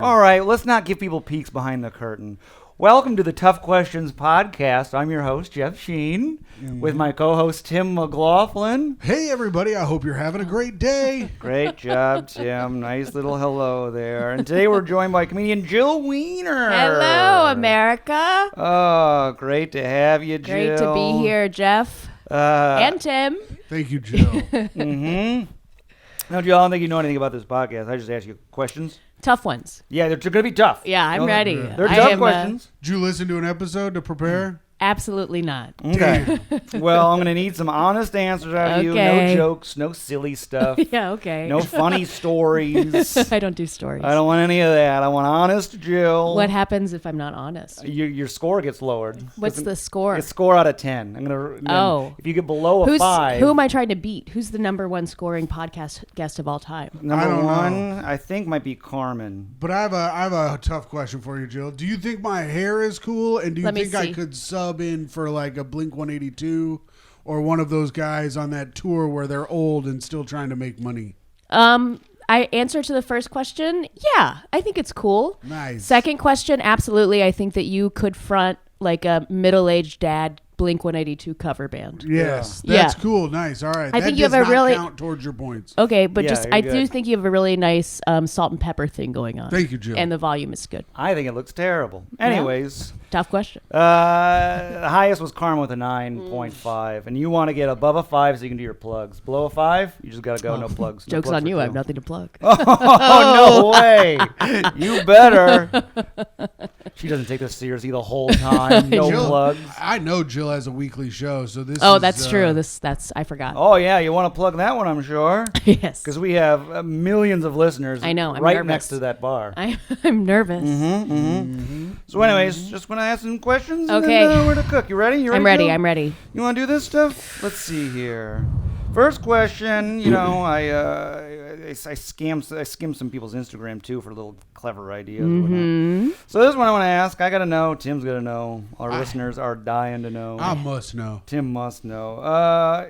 All right, let's not give people peeks behind the curtain. Welcome to the Tough Questions podcast. I'm your host, Jeff Sheen, with my co-host, Tim McLaughlin. Hey, everybody. I hope you're having a great day. Great job, Tim. Nice little hello there. And today we're joined by comedian Jill Weiner. Hello, America. Oh, great to have you, Jill. Great to be here, Jeff. And Tim. Thank you, Jill. Now, Jill, I don't think you know anything about this podcast. I just ask you questions. Tough ones. Yeah, they're going to be tough. Yeah, I'm ready. They're tough questions. Did you listen to an episode to prepare? Absolutely not. Okay. Well, I'm going to need some honest answers out of you. No jokes, no silly stuff. Yeah, okay. No funny stories. I don't do stories. I don't want any of that. I want honest Jill. What happens if I'm not honest? Your score gets lowered. What's the score? It's score out of 10. I'm going to. If you get below a 5. Who am I trying to beat? Who's the number one scoring podcast guest of all time? Number one, I think, might be Carmen. But I have a tough question for you, Jill. Do you think my hair is cool, and do you think I could sub in for like a Blink 182 or one of those guys on that tour where they're old and still trying to make money? I answer to the first question. Yeah, I think it's cool. Nice. Second question, absolutely. I think that you could front like a middle-aged dad Blink 182 cover band. Yes, that's cool. Nice. All right. I think you have a really count towards your points. Okay, but I do think you have a really nice salt and pepper thing going on. Thank you, Jill. And the volume is good. I think it looks terrible. Anyways, tough question. The highest was Carmen with a 9.5, and you want to get above a 5 so you can do your plugs. Below a 5, you just got to go no plugs. No Joke's plugs on you. I have nothing to plug. Oh, no way. You better. She doesn't take this seriously the whole time. No Jill, plugs. I know Jill has a weekly show, so this. Oh, that's true. That's I forgot. Oh yeah, you want to plug that one? I'm sure. Yes. Because we have millions of listeners. I know. I'm right nervous. next to that bar. I'm nervous. So, anyways, just want to ask some questions. Okay. And then, we're to cook. You ready? I'm ready. Jill? I'm ready. You want to do this stuff? Let's see here. First question, I skimmed some people's Instagram too for little clever ideas. So this one I want to ask. I got to know. Tim's going to know. Our listeners are dying to know. I must know. Tim must know.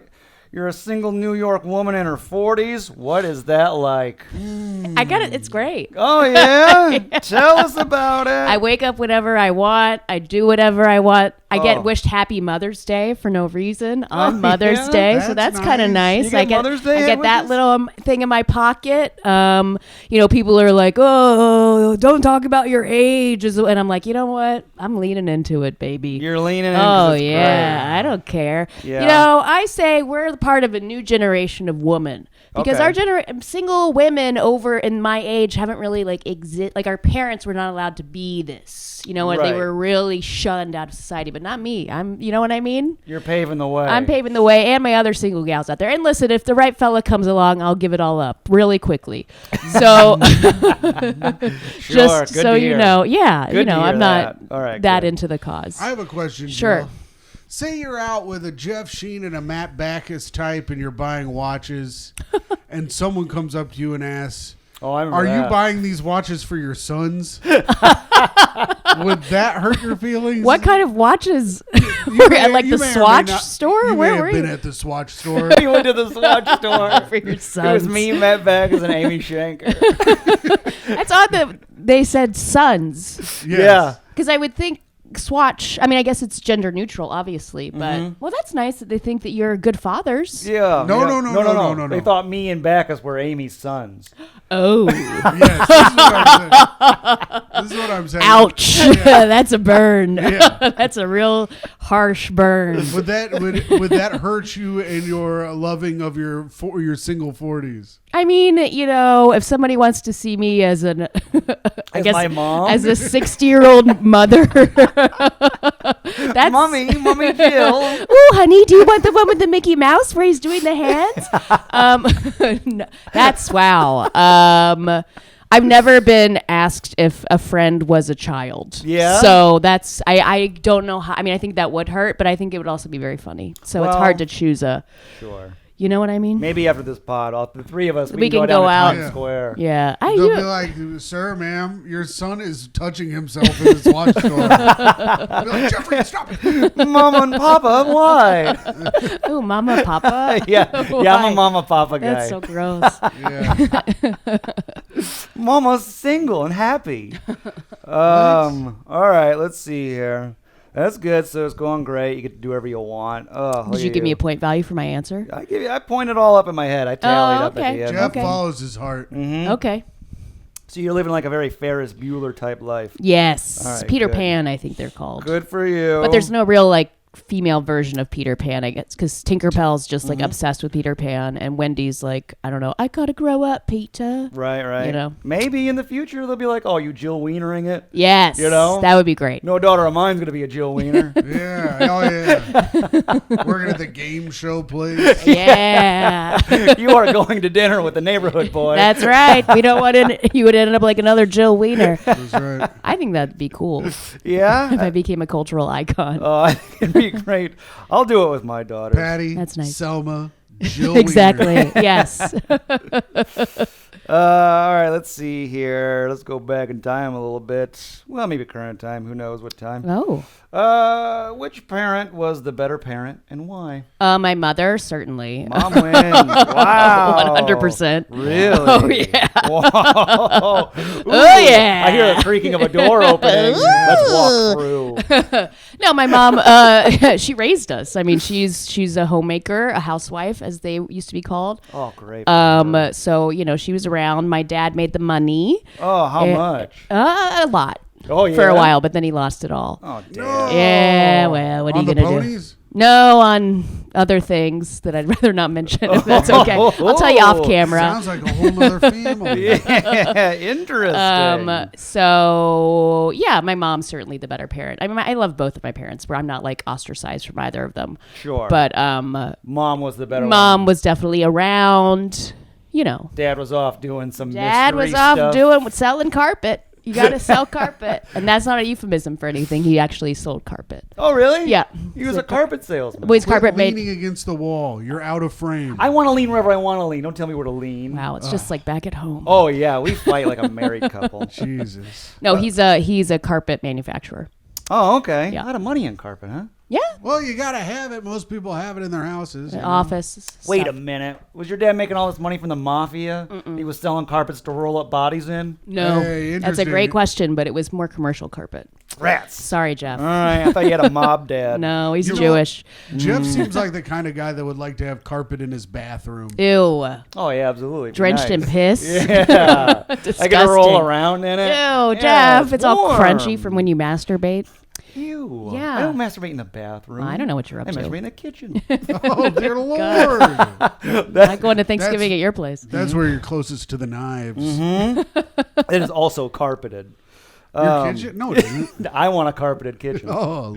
You're a single New York woman in her 40s. What is that like? I got it. It's great. Oh, yeah? Tell us about it. I wake up whenever I want. I do whatever I want. I get wished Happy Mother's Day for no reason on Mother's Day. So that's kind of nice. You get Mother's Day I get that little thing in my pocket. People are like, oh, don't talk about your age. And I'm like, you know what? I'm leaning into it, baby. You're leaning into it. Oh, yeah. Great. I don't care. Yeah. I say we're part of a new generation of women. Because our single women over in my age haven't really exist. Like our parents were not allowed to be this. They were really shunned out of society. But not me. You know what I mean? You're paving the way. I'm paving the way, and my other single gals out there. And listen, if the right fella comes along, I'll give it all up really quickly. So, sure, just good so to you hear. know, that I'm not all right, that good. into the cause. I have a question. Sure. Jill. Say you're out with a Jeff Sheen and a Matt Backus type, and you're buying watches, and someone comes up to you and asks, "Are you buying these watches for your sons?" Would that hurt your feelings? What kind of watches? Were at the Swatch store? Where were you? Been at the Swatch store. You went to the Swatch store for your sons. It was me, Matt Backus, and Amy Shanker. That's odd that they said sons. Yes. Yeah, because I would think Swatch. I mean, I guess it's gender neutral, obviously, but well, that's nice that they think that you're good fathers. Yeah. No. They thought me and Backus were Amy's sons. Oh. Yes. This is what I'm saying. Ouch. Yeah. That's a burn. Yeah. That's a real harsh burn. Would that hurt you in your loving of your single 40s? I mean, if somebody wants to see me as my mom, as a 60-year-old mother, that's mommy Jill. Ooh, honey, do you want the one with the Mickey Mouse where he's doing the hands? No, that's wow. I've never been asked if a friend was a child. Yeah. So that's I don't know how. I mean, I think that would hurt, but I think it would also be very funny. So it's hard to choose a. Sure. You know what I mean? Maybe after this pod, the three of us, We can can go go down out. to Times Square. Yeah. They'll be like, sir, ma'am, your son is touching himself in his watch store. I'll be like, Jeffrey, stop it. Mama and Papa, why? Oh, Mama, Papa? yeah, I'm a Mama Papa guy. That's so gross. Yeah. Mama's single and happy. All right, let's see here. That's good. So it's going great. You get to do whatever you want. Oh, Did you give me a point value for my answer? I pointed all up in my head. I tallied up at the end. Jeff follows his heart. Mm-hmm. Okay. So you're living like a very Ferris Bueller type life. Yes. All right, Peter good. Pan, I think they're called. Good for you. But there's no real female version of Peter Pan, I guess, because Tinkerbell's just obsessed with Peter Pan, and Wendy's like, I don't know, I gotta grow up, Peter. Right. You know, maybe in the future they'll be like, oh, you Jill Wienering it. Yes, you know, that would be great. No daughter of mine's gonna be a Jill Weiner. Yeah, oh yeah. Working at the game show place. Yeah, you are going to dinner with the neighborhood boy. That's right. We don't want you would end up like another Jill Weiner. That's right. I think that'd be cool. Yeah, if I became a cultural icon. I think it'd be great. I'll do it with my daughter. Patty, that's nice. Selma, Jill exactly. Weiner. Yes. All right, let's see here. Let's go back in time a little bit. Well, maybe current time. Who knows what time? Oh. Which parent was the better parent and why? My mother, certainly. Mom wins. Wow. 100%. Really? Oh, yeah. Whoa. Oh, yeah. I hear the creaking of a door opening. Let's walk through. No, my mom, she raised us. I mean, she's a homemaker, a housewife, as they used to be called. Oh, great. So, she was around. My dad made the money. Oh, how much? A lot. Oh, yeah. For a while, but then he lost it all. Oh, damn. No. Yeah, well, what are you going to do? No, on other things that I'd rather not mention, if that's okay. I'll tell you off camera. Sounds like a whole other family. Yeah, interesting. So, yeah, my mom's certainly the better parent. I mean, I love both of my parents, where I'm not, ostracized from either of them. Sure. But Mom was the better one. Mom was definitely around, Dad was off doing some Dad was mystery off stuff. selling carpet. You got to sell carpet. And that's not a euphemism for anything. He actually sold carpet. Oh, really? Yeah. He was a carpet salesman. Well, he's carpet made. Leaning against the wall. You're out of frame. I want to lean wherever I want to lean. Don't tell me where to lean. Wow, it's just like back at home. Oh, yeah. We fight like a married couple. Jesus. No, he's a carpet manufacturer. Oh, okay. Yeah. A lot of money in carpet, huh? Yeah. Well, you got to have it. Most people have it in their houses. Office. Wait stuff. a minute. Was your dad making all this money from the mafia? He was selling carpets to roll up bodies in? No. Hey, That's a great question, but it was more commercial carpet. Rats. Sorry, Jeff. All right. I thought you had a mob dad. No, he's You know- Jewish. Jeff seems like the kind of guy that would like to have carpet in his bathroom. Ew. Oh, yeah, absolutely. Drenched in Nice. piss. Yeah. I Disgusting. got to roll around in it. Ew, Yeah, Jeff. It's all warm. crunchy from when you masturbate. Ew. Yeah. I don't masturbate in the bathroom. I don't know what you're up I to. masturbate in the kitchen. Oh, dear Lord. I'm not going to Thanksgiving at your place. That's where you're closest to the knives. It is also carpeted. Your kitchen? No, it isn't. I want a carpeted kitchen. Oh,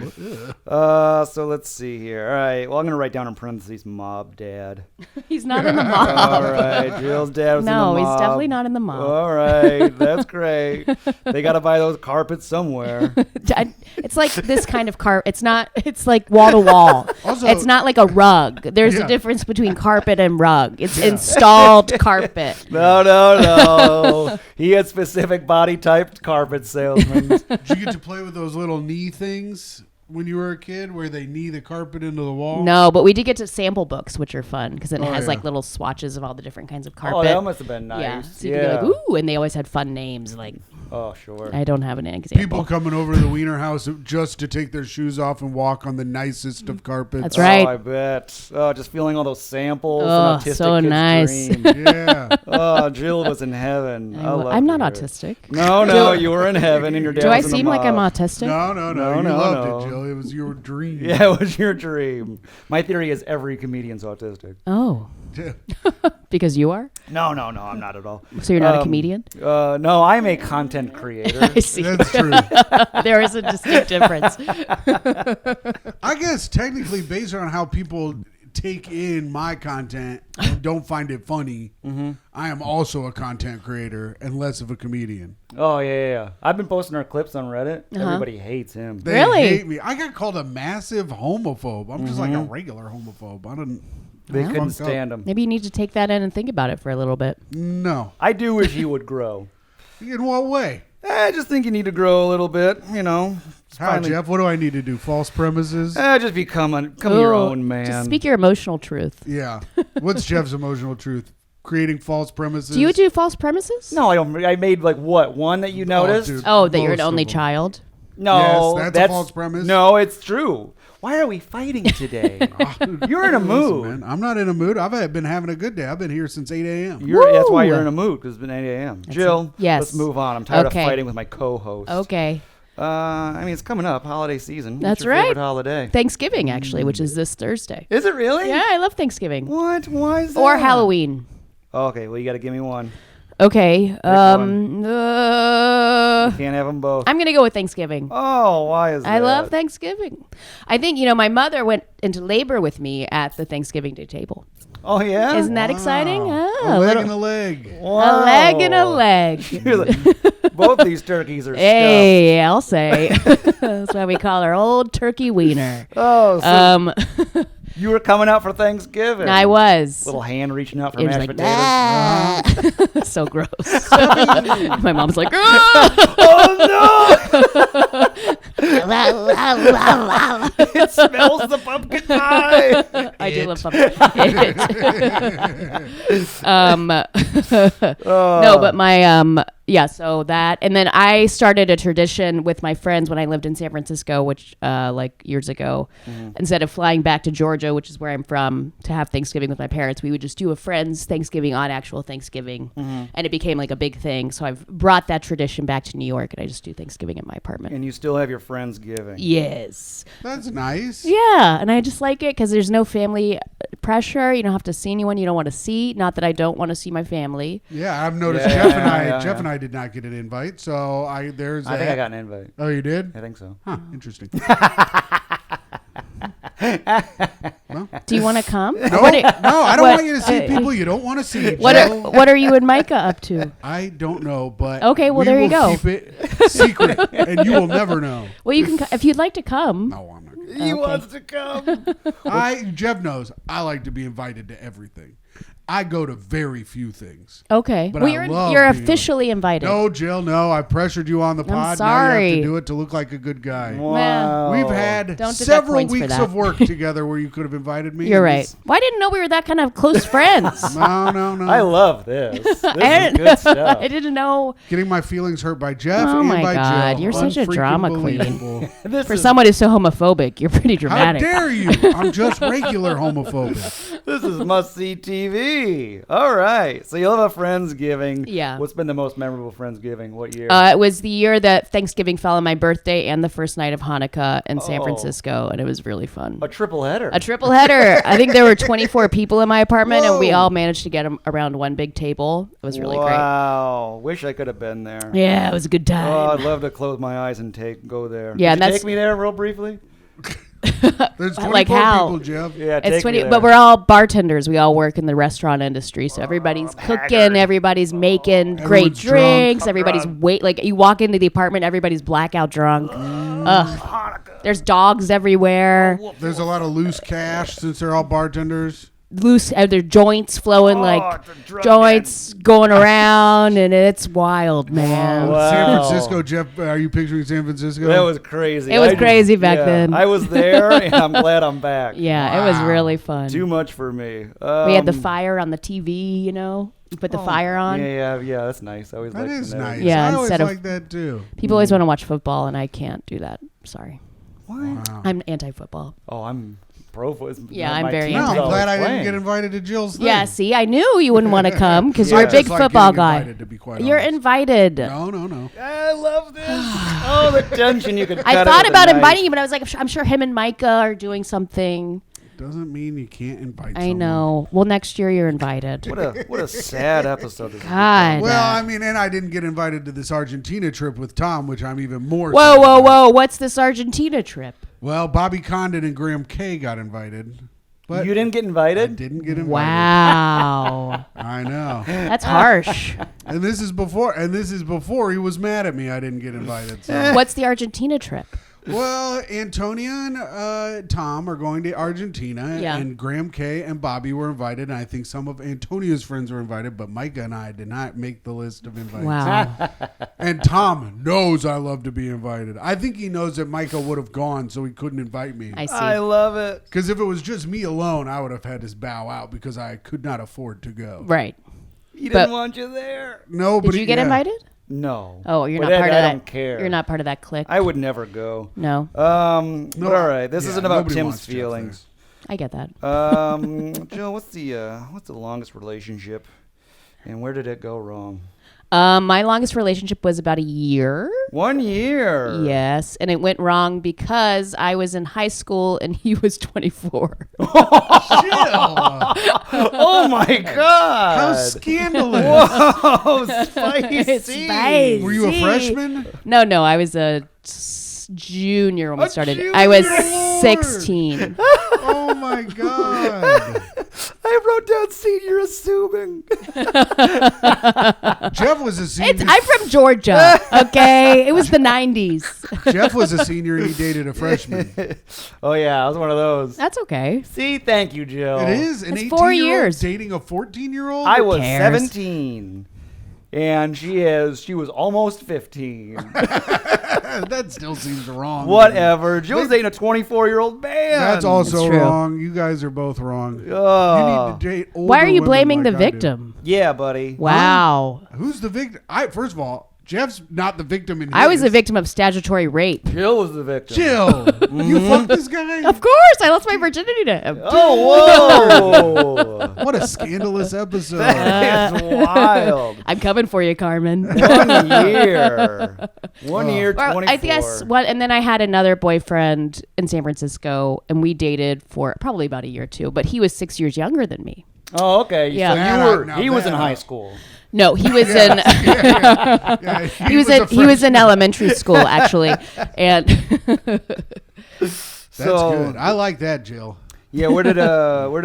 ugh. So let's see here. All right. Well, I'm going to write down in parentheses mob dad. He's not in the mob. All right. Jill's dad was in the No, mob. he's definitely not in the mob. All right. That's great. They got to buy those carpets somewhere. It's like this kind of carpet. It's not. It's like wall to wall. Also- It's not like a rug. There's Yeah. a difference between carpet and rug. It's installed carpet. No. He had specific body typed carpet salesmen. Did you get to play with those little knee things when you were a kid where they knee the carpet into the wall? No, but we did get to sample books, which are fun because it has yeah. like little swatches of all the different kinds of carpet. Oh, that must have been nice. Yeah. So you could be like, ooh, and they always had fun names. Like, Oh, sure. I don't have an example. People coming over to the Weiner house just to take their shoes off and walk on the nicest of carpets. That's right. Oh, I bet. Oh, just feeling all those samples. Oh, an autistic so kid's nice. dream. Yeah. Oh, Jill was in heaven. I'm not autistic. No, you were in heaven and your dad Do I was in the seem like I'm mob. autistic? No. No, You no, loved no. it, Jill. It was your dream. Yeah, it was your dream. My theory is every comedian's autistic. Oh, Yeah. because you are? No, I'm not at all. So you're not a comedian? No, I'm a content creator. I see. That's true. There is a distinct difference. I guess technically based on how people take in my content and don't find it funny, I am also a content creator and less of a comedian. Oh, yeah. I've been posting our clips on Reddit. Everybody hates him. They Really? hate me. I got called a massive homophobe. I'm just like a regular homophobe. I don't. They couldn't stand him. Maybe you need to take that in and think about it for a little bit. No. I do wish he would grow. In what way? I just think you need to grow a little bit, you know. How, Jeff? What do I need to do? False premises? Just become your own man. Just speak your emotional truth. Yeah. What's Jeff's emotional truth? Creating false premises? Do you do false premises? No, I don't. I made one that you noticed? That you're an only child? No. Yes, that's a false premise. No, it's true. Why are we fighting today? You're in a mood. Man, I'm not in a mood. I've been having a good day. I've been here since 8 a.m. That's why you're in a mood, because it's been 8 a.m. Jill, yes. Let's move on. I'm tired of fighting with my co-host. Okay. It's coming up, holiday season. That's What's your favorite holiday? Thanksgiving, actually, which is this Thursday. Is it really? Yeah, I love Thanksgiving. What? Why is that? Or Halloween. Okay, well, you got to give me one. Okay. You can't have them both. I'm going to go with Thanksgiving. Oh, why is that? I love Thanksgiving. I think, my mother went into labor with me at the Thanksgiving Day table. Oh, yeah? Isn't that exciting? A leg and a leg. Wow. A leg and a leg. Both these turkeys are Hey, I'll say. That's why we call her Old Turkey Weiner. Oh, so you were coming out for Thanksgiving. I was. Little hand reaching out for It was mashed like, potatoes. So gross. My mom's like, oh no! It smells the pumpkin pie. I do love pumpkin. No, but my so that, and then I started a tradition with my friends when I lived in San Francisco, which years ago. Instead of flying back to Georgia, which is where I'm from, to have Thanksgiving with my parents, we would just do a friend's Thanksgiving on actual Thanksgiving, and it became like a big thing. So I've brought that tradition back to New York, and I just do Thanksgiving at my apartment. And you still have your Friendsgiving. Yes. That's nice. Yeah, and I just like it because there's no family pressure. You don't have to see anyone you don't want to see. Not that I don't want to see my family. Yeah, I've noticed Jeff and I did not get an invite, so I think I got an invite. Oh, you did? I think so. Huh, interesting. Well, do you want to come? No, I don't want you to see people you don't want to see. What are you and Micah up to? I don't know, but okay, well there you go. Keep it secret, and you will never know. Well, you can if you'd like to come. No, I'm not. He wants to come. Jeff knows I like to be invited to everything. I go to very few things. Okay. But well, you're officially invited. No, Jill, no. I pressured you on the pod. I'm sorry. Now you have to do it to look like a good guy. Wow. We've had several weeks of work together where you could have invited me. You're right. Well, I didn't know we were that kind of close friends. No. I love this. This is good stuff. I didn't know. Getting my feelings hurt by Jeff and by Jill. Oh, my God. You're such a drama queen. For someone who's so homophobic, you're pretty dramatic. How dare you? I'm just regular homophobic. This is must-see TV. All right. So you'll have a Friendsgiving. Yeah. What's been the most memorable Friendsgiving? What year? It was the year that Thanksgiving fell on my birthday and the first night of Hanukkah in San Francisco, and it was really fun. A triple header. I think there were 24 people in my apartment, and we all managed to get them around one big table. It was really great. Wow. Wish I could have been there. Yeah, it was a good time. Oh, I'd love to close my eyes and go there. Yeah, Could you take me there real briefly? There's 24 like how? people, Jeff. Yeah, it's 20, but we're all bartenders. We all work in the restaurant industry, so everybody's cooking, everybody's making great drinks, everybody's like you walk into the apartment, everybody's blackout drunk. Ugh. There's dogs everywhere. There's a lot of loose cash since they're all bartenders. Loose, their joints flowing joints going around, and it's wild, man. Wow. San Francisco, Jeff. Are you picturing San Francisco? That was crazy. It was crazy back then. I was there, and I'm glad I'm back. Yeah, it was really fun. Too much for me. We had the fire on the TV, You put the fire on. Yeah. That's nice. I always that is nice. Yeah, I always like that too. People always want to watch football, and I can't do that. Sorry. What? Wow. I'm anti-football. Oh, I'm pro-football. Yeah, I'm very anti-football. anti-football. I'm glad I didn't get invited to Jill's thing. Yeah, see, I knew you wouldn't want to come because you're a big football guy. You're invited. No. I love this. Oh, the tension you could cut. I thought about inviting you, but I was like, I'm sure him and Micah are doing something. Doesn't mean you can't invite someone. I know. Well, next year you're invited. What a sad episode. God. Well, I mean, and I didn't get invited to this Argentina trip with Tom, which I'm even more. Whoa! What's this Argentina trip? Well, Bobby Condon and Graham Kay got invited. But you didn't get invited? I didn't get invited. Wow. I know. That's harsh. And this is before he was mad at me I didn't get invited. So. What's the Argentina trip? Well, Antonia and Tom are going to Argentina, and Graham K and Bobby were invited, and I think some of Antonia's friends were invited, but Micah and I did not make the list of invites. Wow. And Tom knows I love to be invited. I think he knows that Micah would have gone, so he couldn't invite me. I see. I love it. Because if it was just me alone, I would have had to bow out because I could not afford to go. Right. He didn't want you there. No, but did you get invited? No. Oh, you're not part of that. I don't care. You're not part of that clique. I would never go. No. But all right, this isn't about Tim's feelings. I get that. Jill, what's the longest relationship, and where did it go wrong? My longest relationship was about a year. 1 year. Yes, and it went wrong because I was in high school and he was 24. Oh my God! How scandalous! Whoa, spicy. Were you a freshman? No, I was a junior when we started. Junior. I was 16. Oh my God! I wrote down senior assuming. Jeff was a senior. I'm from Georgia. Okay, it was the 90s. Jeff was a senior and he dated a freshman. Oh yeah, I was one of those. That's okay. See, thank you, Jill. It is an 4 18-year-old years dating a 14-year-old. I was cares? 17, and she was almost 15. That still seems wrong. Whatever. Jill's dating a 24-year-old man. That's also It's true. wrong. You guys are both wrong. You need to date older Why are you women blaming like the I do. victim? Yeah, buddy. Wow. Who's the victim? First of all, Jeff's not the victim in his. I was a victim of statutory rape. Jill was the victim. Jill, you fucked this guy? Of course, I lost my virginity to him. Oh, whoa. What a scandalous episode. That's wild. I'm coming for you, Carmen. 1 year. 1 year, 24. Well, I guess what, and then I had another boyfriend in San Francisco, and we dated for probably about a year or two. But he was 6 years younger than me. Oh, okay. Yeah. So he was in high school. No, he was in. Yeah, he was in elementary school actually, and That's good. I like that, Jill. Yeah, where did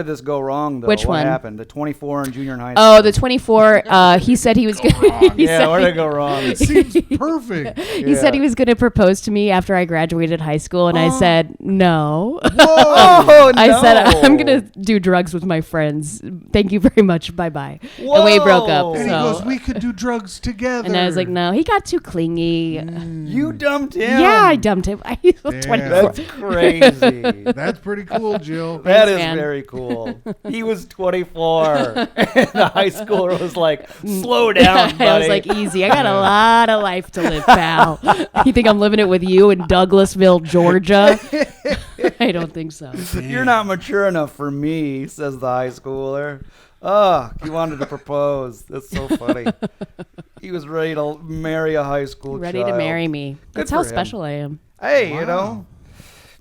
this go wrong though? Which what one? happened? The 24 and junior in high school. Oh, the 24. He said he was going. Yeah, where did it go wrong? It seems perfect. He said he was going to propose to me after I graduated high school, and I said no. Oh, no. I said I'm going to do drugs with my friends. Thank you very much. Bye bye. And we broke up. And he so. goes, we could do drugs together. And I was like, no. He got too clingy. You dumped him. Yeah, I dumped him. I was 24. That's crazy. That's pretty cool, Jill. That is man. very cool. He was 24. And the high schooler was like, slow down, buddy. I was like, easy. I got a lot of life to live, pal. You think I'm living it with you in Douglasville, Georgia? I don't think so. You're not mature enough for me, says the high schooler. Oh, he wanted to propose. That's so funny. He was ready to marry a high school Ready child. to marry me. That's how for him. special I am. Hey, Wow. you know,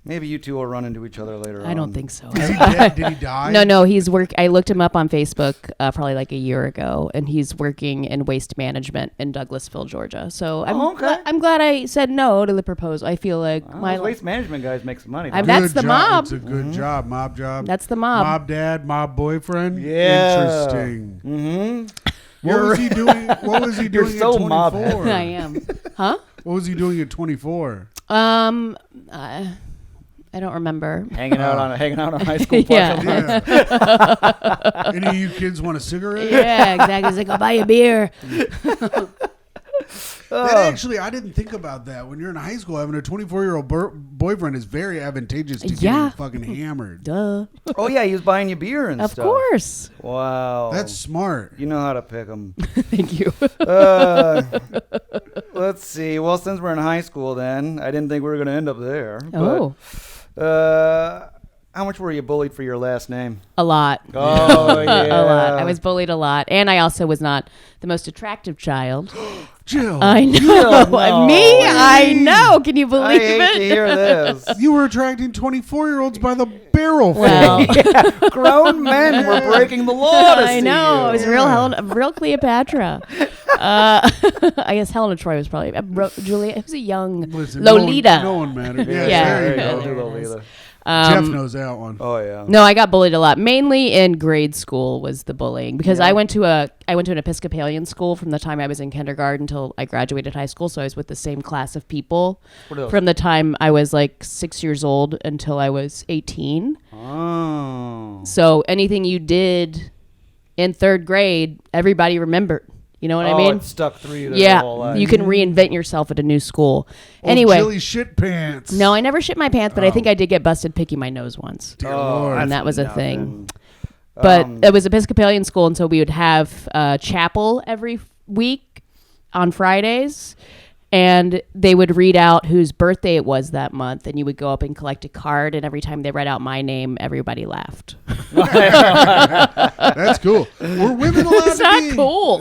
maybe you two will run into each other later on. I don't think so. Is he dead? Did he die? No, he's I looked him up on Facebook probably like a year ago, and he's working in waste management in Douglasville, Georgia. So I'm glad I said no to the proposal. I feel like Those waste management guys make some money. I'm don't That's Good the job. mob. It's a good job. Mob job. That's the mob. Mob dad, mob boyfriend. Yeah. Interesting. they? Mm-hmm. What was he doing? What was he doing so at 24? mob-headed. I am. Huh? What was he doing at 24? I don't remember. Hanging out on a high school Yeah. parking lot. Yeah. Any of you kids want a cigarette? Yeah, exactly. He's like, I'll buy you a beer. That actually, I didn't think about that. When you're in high school, having a 24-year-old boyfriend is very advantageous to Yeah. getting fucking hammered. Duh. Oh yeah, he was buying you beer and Of stuff. course. Wow. That's smart. You know how to pick them. Thank you. Let's see. Well, since we're in high school, then I didn't think we were going to end up there. Oh. But, how much were you bullied for your last name? A lot. Oh yeah, A lot. I was bullied a lot. And I also was not the most attractive child. Jill, I know. no. Me? I know. Can you I believe hate it? to hear this. you were attracting 24-year-olds by the barrel. Well, Grown men were breaking the law to I see know. you. It was real Cleopatra. I guess Helena Troy was probably Julia. It was a young Listen, Lolita. No one mattered. Yeah. There you There go. you go. There Do it Lolita. Jeff knows that one. Oh yeah. No, I got bullied a lot. Mainly in grade school was the bullying because I went to an Episcopalian school from the time I was in kindergarten until I graduated high school. So I was with the same class of people from the time I was like 6 years old until I was 18. Oh. So anything you did in third grade, everybody remembered. You know what I mean? It stuck through you their whole life. You can reinvent yourself at a new school. Well, anyway, Jilly shit pants. No, I never shit my pants, but I think I did get busted picking my nose once. Dear Lord. And that was a thing. But it was Episcopalian school, and so we would have chapel every week on Fridays. And they would read out whose birthday it was that month, and you would go up and collect a card. And every time they read out my name, everybody laughed. That's cool. Were women allowed It's to not be? cool.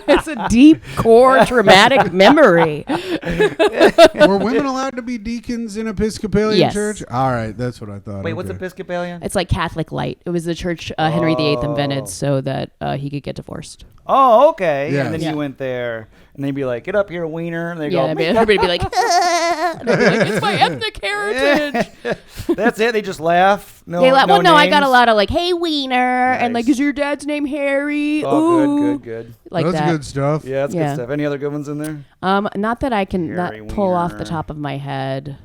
It's a deep core traumatic memory. Were women allowed to be deacons in Episcopalian Yes. church? All right, that's what I thought. Wait, what's Episcopalian? It's like Catholic light. It was the church Henry VIII invented so that he could get divorced. Oh, okay. Yes. And then you went there, and they'd be like, "Get up here, wiener." And they go, Everybody would be like, and they'd be like, "It's my ethnic heritage." That's it. They just laugh. No, No, I got a names? lot of like, "Hey, wiener," and like, Nice. "Is your dad's name Harry?" Oh, Ooh. good. Like That's that. good stuff. Yeah, that's Yeah. good stuff. Any other good ones in there? Not that I can Harry not pull off the Wiener. top of my head.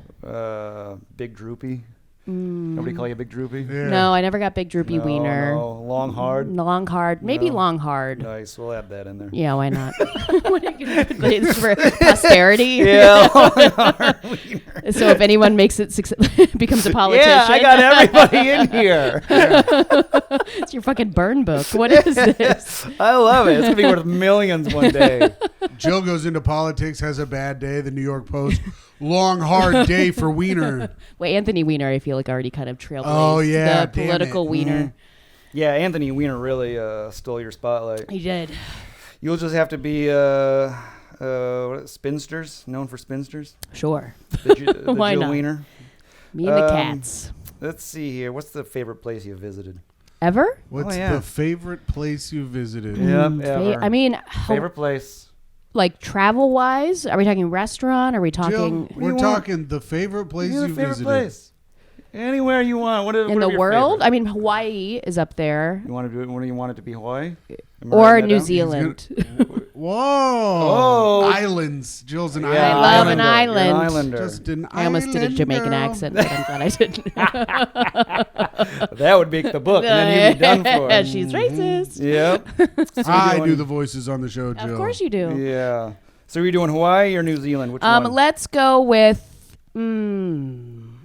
Big Droopy. Nobody call you Big Droopy? Yeah. No, I never got big droopy wiener. No. Long hard. Long hard, maybe No. long hard. Nice. We'll add that in there. Yeah, why not? What are you gonna put this for posterity? Yeah, long hard wiener. So if anyone makes it becomes a politician, Yeah, I got everybody in here. it's your fucking burn book. What is this? I love it. It's gonna be worth millions one day. Jill goes into politics, has a bad day. The New York Post, long hard day for Wiener. Wait, Anthony Weiner, I feel like already kind of trailblazed Oh, yeah, the damn political it. Wiener. Yeah, Anthony Weiner really stole your spotlight. He did. You'll just have to be spinsters, known for spinsters. Sure. The Why Jill not? Weiner. Me and the cats. Let's see here. What's the favorite place you visited? Ever? What's yeah. the favorite place you visited? Yep, ever. I mean, Favorite place? like travel wise, are we talking restaurant? Are we Jill, talking we're want? talking the favorite place Your you favorite visited. place? Anywhere you want. in the whatever your world? favorite. I mean, Hawaii is up there, You want to do it? What do you want it to be? Hawaii? Am I or writing that New down? Zealand. Whoa! Oh. Islands. Jill's an Yeah, island. I love an Islander. You're island. Islander. Just an I almost did a island Jamaican girl. accent, but I'm glad I didn't. That would make the book, and then you'd be done for. it. She's racist. Yep. So I you're do doing- the voices on the show, Jill. Of course you do. Yeah. So are you doing Hawaii or New Zealand? Which one? Let's go with.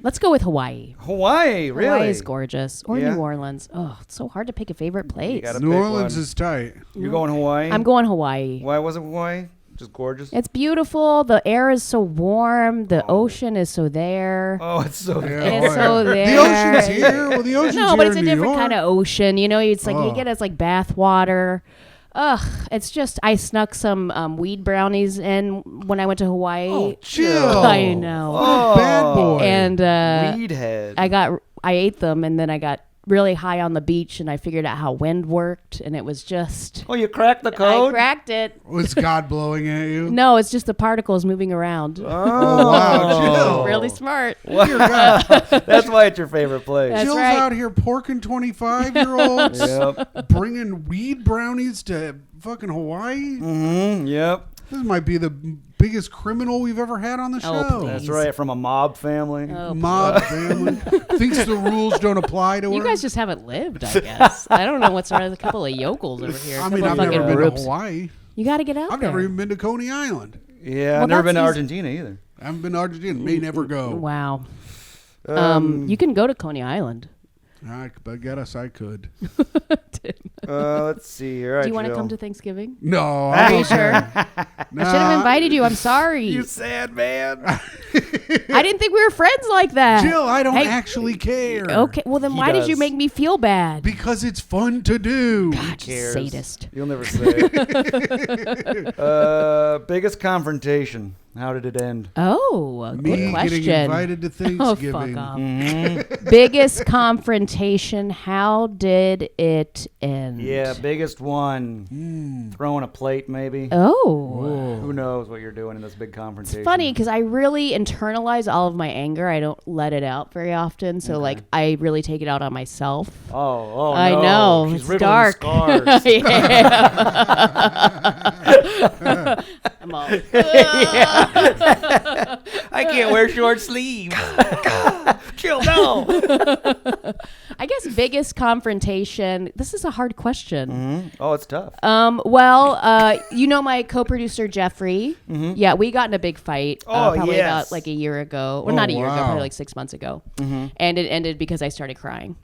Let's go with Hawaii. Hawaii, really? Hawaii is gorgeous. Or Yeah. New Orleans. Oh, it's so hard to pick a favorite place. gotta New pick Orleans one. is tight. You're going Hawaii? I'm going Hawaii. Why was it Hawaii? Just gorgeous? It's beautiful. The air is so warm. The ocean is so there. Oh, it's so Yeah, It's oh, so yeah. there. The ocean's here. Well, the ocean's No, here but it's a in New different York. kind of ocean. You know, it's like Oh. you get it's like bath water. Ugh, it's just I snuck some weed brownies in when I went to Hawaii. Oh, Jill. I know. What a bad boy. And Weed head. I ate them, and then I got really high on the beach, and I figured out how wind worked, and it was just Oh, you cracked the I code? cracked it. Was God blowing at you? No, it's just the particles moving around. Oh, wow, Jill. Really smart. Dear God. That's why it's your favorite place. That's Jill's right. out here porking 25-year-olds, Yep. bringing weed brownies to fucking Hawaii. Mm-hmm. Yep. This might be the biggest criminal we've ever had on the Oh, show. please. That's right. From a mob family. Oh, Mob family thinks the rules don't apply to you her. guys just haven't lived, I guess. I don't know what's wrong with a couple of yokels over here. I A mean, couple I've of fucking never been groups. to Hawaii. You got to get out I've there. never even been to Coney Island. Yeah, Well, I've never been to that's Argentina either. I haven't been to Argentina. May never go. Wow. Um, You can go to Coney Island. I guess I could. Let's see here. All right, Do you want to Jill. come to Thanksgiving? No. Are you sure? I Nah. should have invited you. I'm sorry. You sad man. I didn't think we were friends like that. Jill, I don't Hey. actually care. Okay, well then He why did you does. make me feel bad? Because it's fun to do. God, you Cares. sadist. You'll never say it. Biggest confrontation. How did it end? Oh, good question. Getting invited to Thanksgiving. Oh, fuck off. Biggest confrontation. How did it end? Yeah, biggest one. Throwing a plate, maybe. Oh. Who knows what you're doing in this big confrontation? It's funny because I really internalize all of my anger. I don't let it out very often. So, like, I really take it out on myself. Oh, I no. know. She's It's riddling dark. scars. I'm all. I can't wear short sleeves. Jill, no. I guess biggest confrontation. This is a hard question. Oh, it's tough. Well, my co-producer Jeffrey. Yeah, we got in a big fight. Probably about like a year ago. Well, not a year ago, probably like 6 months ago. And it ended because I started crying.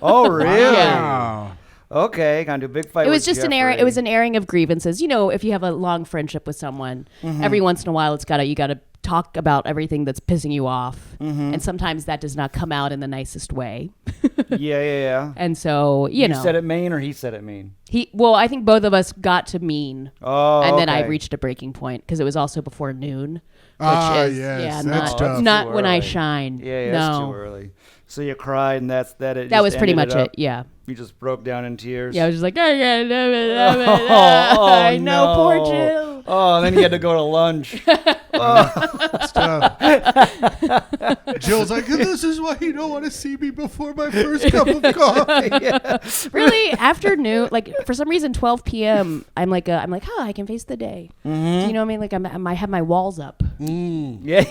Oh, really? Wow. Okay, gonna do a big fight. It was with just Jeffrey. It was an airing of grievances. You know, if you have a long friendship with someone, every once in a while, you gotta talk about everything that's pissing you off, and sometimes that does not come out in the nicest way. Yeah. And so you said it mean or he said it mean? I think both of us got to mean. Oh, and then I okay. reached a breaking point because it was also before noon. Yes, that's tough. Not when I shine. Yeah, no. that's too early. So you cried, and that. That was pretty much it. Yeah. You just broke down in tears. Yeah, I was just like, I know, no. poor Jill. Oh, and then you had to go to lunch. That's tough. Jill's like, this is why you don't want to see me before my first cup of coffee. Really, afternoon, like for some reason, 12 p.m. I'm like, I can face the day. Do you know what I mean? Like I have my walls up. Yeah.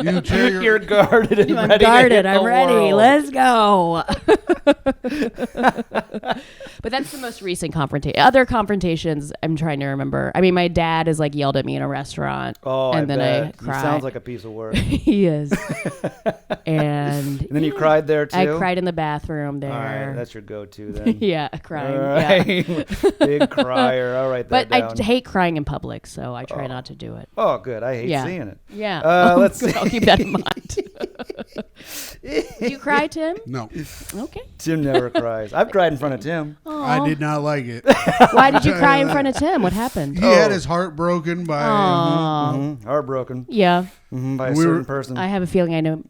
You're guarded and I'm ready. guarded. To hit I'm the ready. world. Let's go. But that's the most recent confrontation. Other confrontations, I'm trying to remember. I mean, my dad has like yelled at me in a restaurant. Oh, and then bet. I cried. He sounds like a piece of work. He is. And then you cried there too? I cried in the bathroom there. All right, that's your go-to then. Yeah, crying. All right. Yeah. Big crier. All right, But down. I hate crying in public, so I try not to do it. Oh, good. I hate seeing it. Yeah. Let's see. I'll keep that in mind. You cry, Tim? No, Okay. Tim never cries. I've cried in front of Tim. I did not like it. Why did you cry in front of Tim? What happened? He had his heart broken by. Aw. Heartbroken Yeah. by a certain person. I have a feeling I know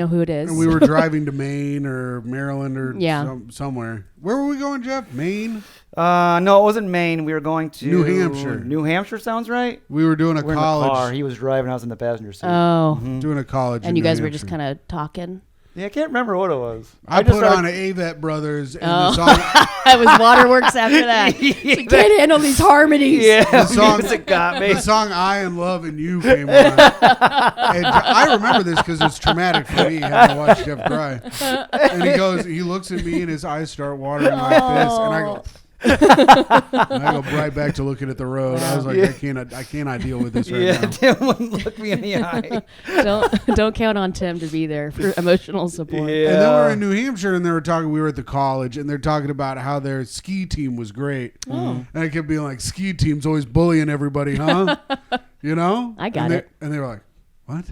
who it is. And we were driving to Maine or Maryland or Yeah. somewhere. Where were we going, Jeff? Maine? No, it wasn't Maine. We were going to New Hampshire. New Hampshire sounds right. We were doing a We're college. in the car. He was driving. I was in the passenger seat. Oh. Doing a college. And in you New guys were just Hampshire. kind of talking. Yeah, I can't remember what it was. I just put started- on Avett Brothers and Oh. the song. It was Waterworks after that. It's like, can't handle these harmonies. Yeah, The song- music got me. The song "I Am Loving You" came on, and I remember this because it's traumatic for me having to watch Jeff cry. And he looks at me, and his eyes start watering like this, and I go. And I go right back to looking at the road. I was like, I cannot deal with this right now. Tim wouldn't look me in the eye. Don't count on Tim to be there for emotional support. Yeah. And then we were in New Hampshire, and we were at the college, and they're talking about how their ski team was great. And I kept being like, ski team's always bullying everybody, huh? You know? I got it. And they were like, what?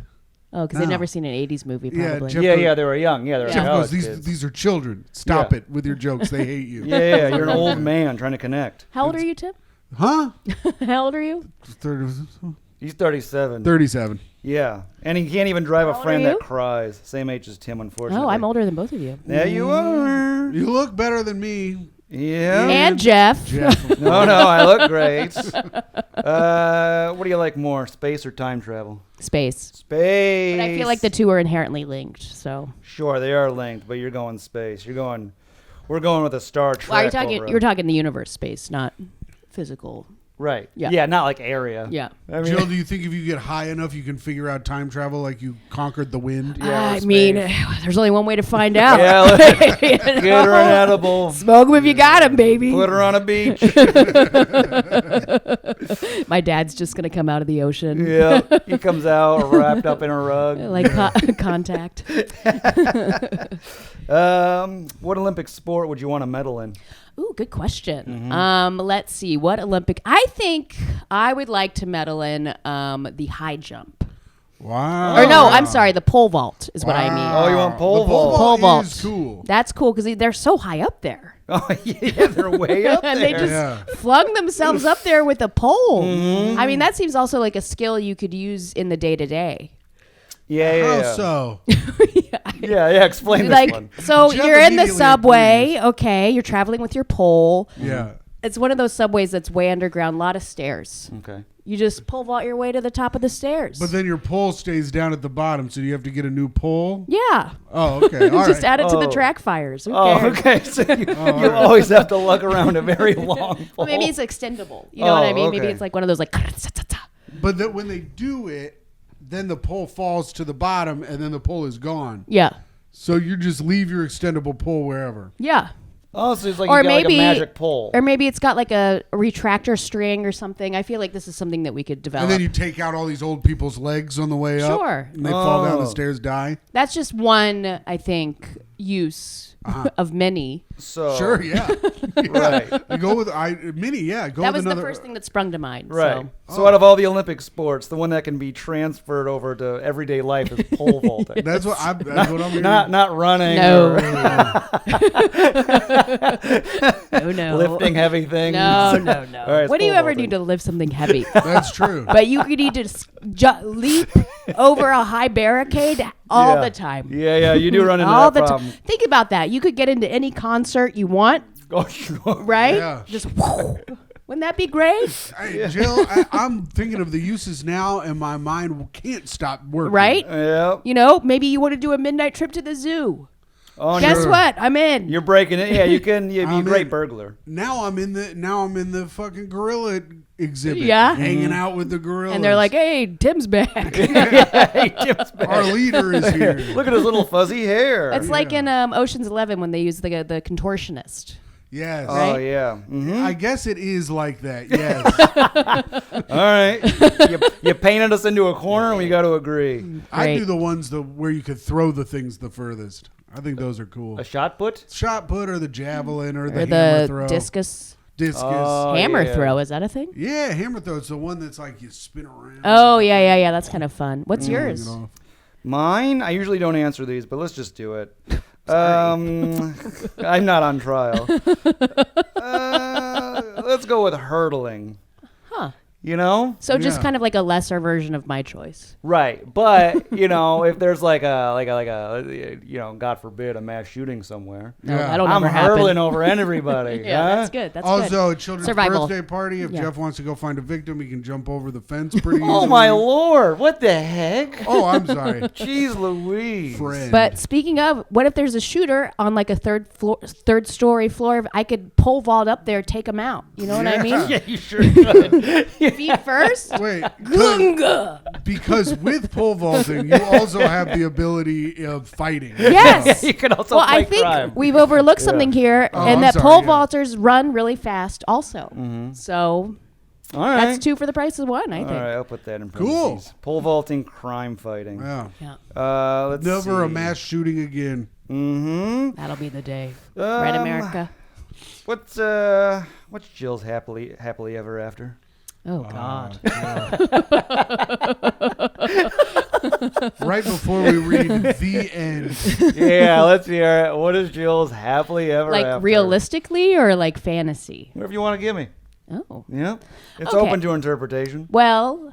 Oh, because they've never seen an 80s movie, Yeah, probably. Jeff- Yeah, they were young. Yeah, they were Jeff college goes, kids. these are children. Stop Yeah. it with your jokes. They hate you. Yeah, you're an old man trying to connect. How old are you, Tim? Huh? How old are you? He's 37. 37. Yeah, and he can't even drive a How old friend are you? that cries. Same age as Tim, unfortunately. Oh, I'm older than both of you. There you are. You look better than me. Yeah. And Jeff. Jeff. No, I look great. What do you like more, space or time travel? Space. Space. But I feel like the two are inherently linked, so. Sure, they are linked, but you're going space. We're going with a Star Trek. Well, are you talking? over a- You're talking the universe space, not physical. Right. Yeah. Yeah, not like area. Yeah. I mean, Jill, do you think if you get high enough, you can figure out time travel like you conquered the wind? Yeah, I space. mean, there's only one way to find out. Yeah, You get know? her an edible. Smoke 'em if you got 'em, baby. Put her on a beach. My dad's just gonna come out of the ocean. Yeah, he comes out wrapped up in a rug. Like contact. What Olympic sport would you want to medal in? Ooh, good question. Mm-hmm. Let's see. What Olympic? I think I would like to medal in the high jump. Wow. Or no, I'm sorry, the pole vault is what I mean. Oh, you want pole The pole vault? Pole vault is cool. That's cool because they're so high up there. Oh, yeah, they're way up and there. they just flung themselves up there with a pole. I mean, that seems also like a skill you could use in the day-to-day. Yeah. How so? Yeah. Explain this one. So Jeff you're in the immediately subway. agrees. Okay, you're traveling with your pole. Yeah. It's one of those subways that's way underground, a lot of stairs. Okay. You just pole vault your way to the top of the stairs. But then your pole stays down at the bottom, so you have to get a new pole? Yeah. Oh, okay. All Just right. add it to the track fires. Who Oh, cares? okay. So you always have to lug around a very long pole. Well, maybe it's extendable. You know what I mean? okay. Maybe it's like one of those like. But when they do it, then the pole falls to the bottom, and then the pole is gone. Yeah. So you just leave your extendable pole wherever. Yeah. Oh, so it's like Or you got maybe- like a magic pole. Or maybe it's got like a retractor string or something. I feel like this is something that we could develop. And then you take out all these old people's legs on the way up. Sure. And they fall down the Oh. stairs, die. That's just one, I think, use of many. So Sure, yeah. Right. You go with Mini, yeah. Go That with was another. the first thing that sprung to mind. Right. So. So out of all the Olympic sports, the one that can be transferred over to everyday life is pole vaulting. That's what I'm hearing. Not running. No. Or No. lifting heavy things. No. All right, What do you pole ever vaulting. do to lift something heavy? That's true. But you could need to leap over a high barricade all Yeah. the time. Yeah, you do run into All that the problem. time. Think about that. You could get into any concert you want, Oh, sure. right? Yeah. Just wouldn't that be great? Hey, Jill, I'm thinking of the uses now, and my mind can't stop working. Right? Yep. You know, maybe you want to do a midnight trip to the zoo. Oh, Guess sure. what? I'm in. You're breaking it. Yeah, you can. You'd be a I'm great in. burglar. Now I'm in the fucking gorilla exhibit. Yeah. Hanging out with the gorillas. And they're like, hey, Tim's back. Hey, Jim's back. our leader is here. Look at his little fuzzy hair. It's like in Ocean's 11 when they use the contortionist. Yes. Oh right? yeah. Mhm. I guess it is like that. Yes. All right. You painted us into a corner, and we got to agree. I Great. do the ones where you could throw the things the furthest. I think those are cool. A shot put. Shot put or the javelin or the Or hammer the throw. discus Discus. Oh, hammer yeah. throw. Is that a thing? Yeah, hammer throw. It's the one that's like you spin around. Oh, yeah. That's kind of fun. What's yours? You know. Mine. I usually don't answer these, but let's just do it. I'm not on trial. Let's go with hurtling. Huh. You know? So just Yeah. kind of like a lesser version of my choice. Right. But, if there's like a God forbid, a mass shooting somewhere. No, Yeah. that'll I'm never hurling happen. over everybody. Yeah, huh? that's good. That's Also, good. at children's Survival. birthday party, if Yeah. Jeff wants to go find a victim, he can jump over the fence pretty easily. Oh, my Lord. What the heck? Oh, I'm sorry. Jeez Louise. Friend. But speaking of, what if there's a shooter on like a third story floor? I could pole vault up there, take him out. You know what I mean? Yeah, you sure could. Feet first. Wait, Gunga. because with pole vaulting, you also have the ability of fighting. Yes. You can also Well, fight I think crime. we've overlooked something here, Oh, and I'm that sorry, pole yeah. vaulters run really fast also. So All right. that's 2 for the price of 1, I think. All right, I'll put that in Cool. parentheses. Pole vaulting, crime fighting. Yeah. Yeah. Let's Never a see. mass shooting again. Mm-hmm. That'll be the day. Right, America? What's Jill's happily ever after? Oh, God. Right before we read the end. Yeah, let's hear it. What is Jill's happily ever Like after? realistically or like fantasy? Whatever you want to give me. Oh. Yeah. It's Okay. open to interpretation. Well,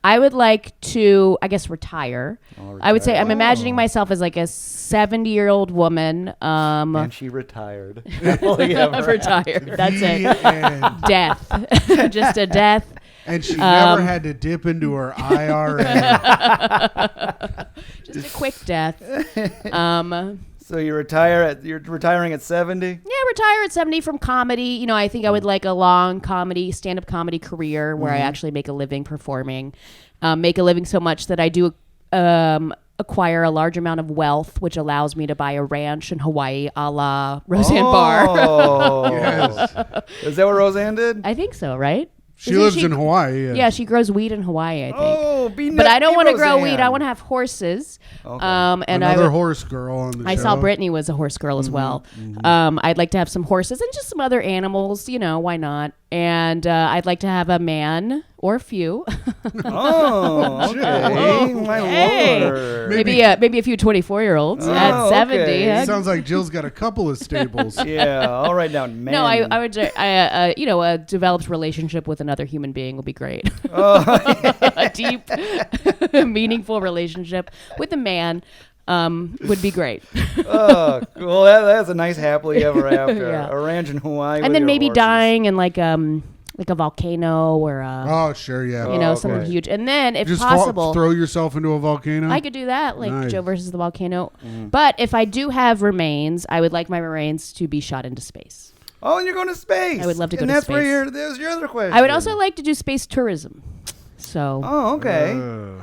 I would like to, I guess, retire. I would say I'm imagining myself as like a 70-year-old woman. And she retired. Happily ever Retired. That's The it. end. Death. Just a death. And she never had to dip into her IRA. Just a quick death. So you're retiring at 70? Yeah, retire at 70 from comedy. You know, I think I would like a long stand-up comedy career where I actually make a living performing. Make a living so much that I do acquire a large amount of wealth, which allows me to buy a ranch in Hawaii a la Roseanne Barr. Oh. Yes. Is that what Roseanne did? I think so, right? She Isn't lives in Hawaii. Yeah, she grows weed in Hawaii, I think. Oh, But I don't want to grow weed. I want to have horses. Okay. And Another horse girl on the I show. saw Brittany was a horse girl as well. I'd like to have some horses and just some other animals. You know, why not? And I'd like to have a man or a few. Oh, okay. My Hey. Lord. or maybe a few 24-year-olds at 70. Okay. Heck. Sounds like Jill's got a couple of stables. Yeah, I'll write down men. No, I would. A developed relationship with another human being would be great. A deep, meaningful relationship with a man would be great. Well, that's a nice happily ever after. Yeah. A ranch in Hawaii. And with then your maybe horses. dying in like a volcano or Oh, sure, yeah. something huge. And then if Just possible, throw yourself into a volcano. I could do that, like Nice. Joe versus the volcano. But if I do have remains, I would like my remains to be shot into space. Oh, and you're going to space. I would love to go and to that's space. where there's your other question. I would also like to do space tourism. So Oh, okay.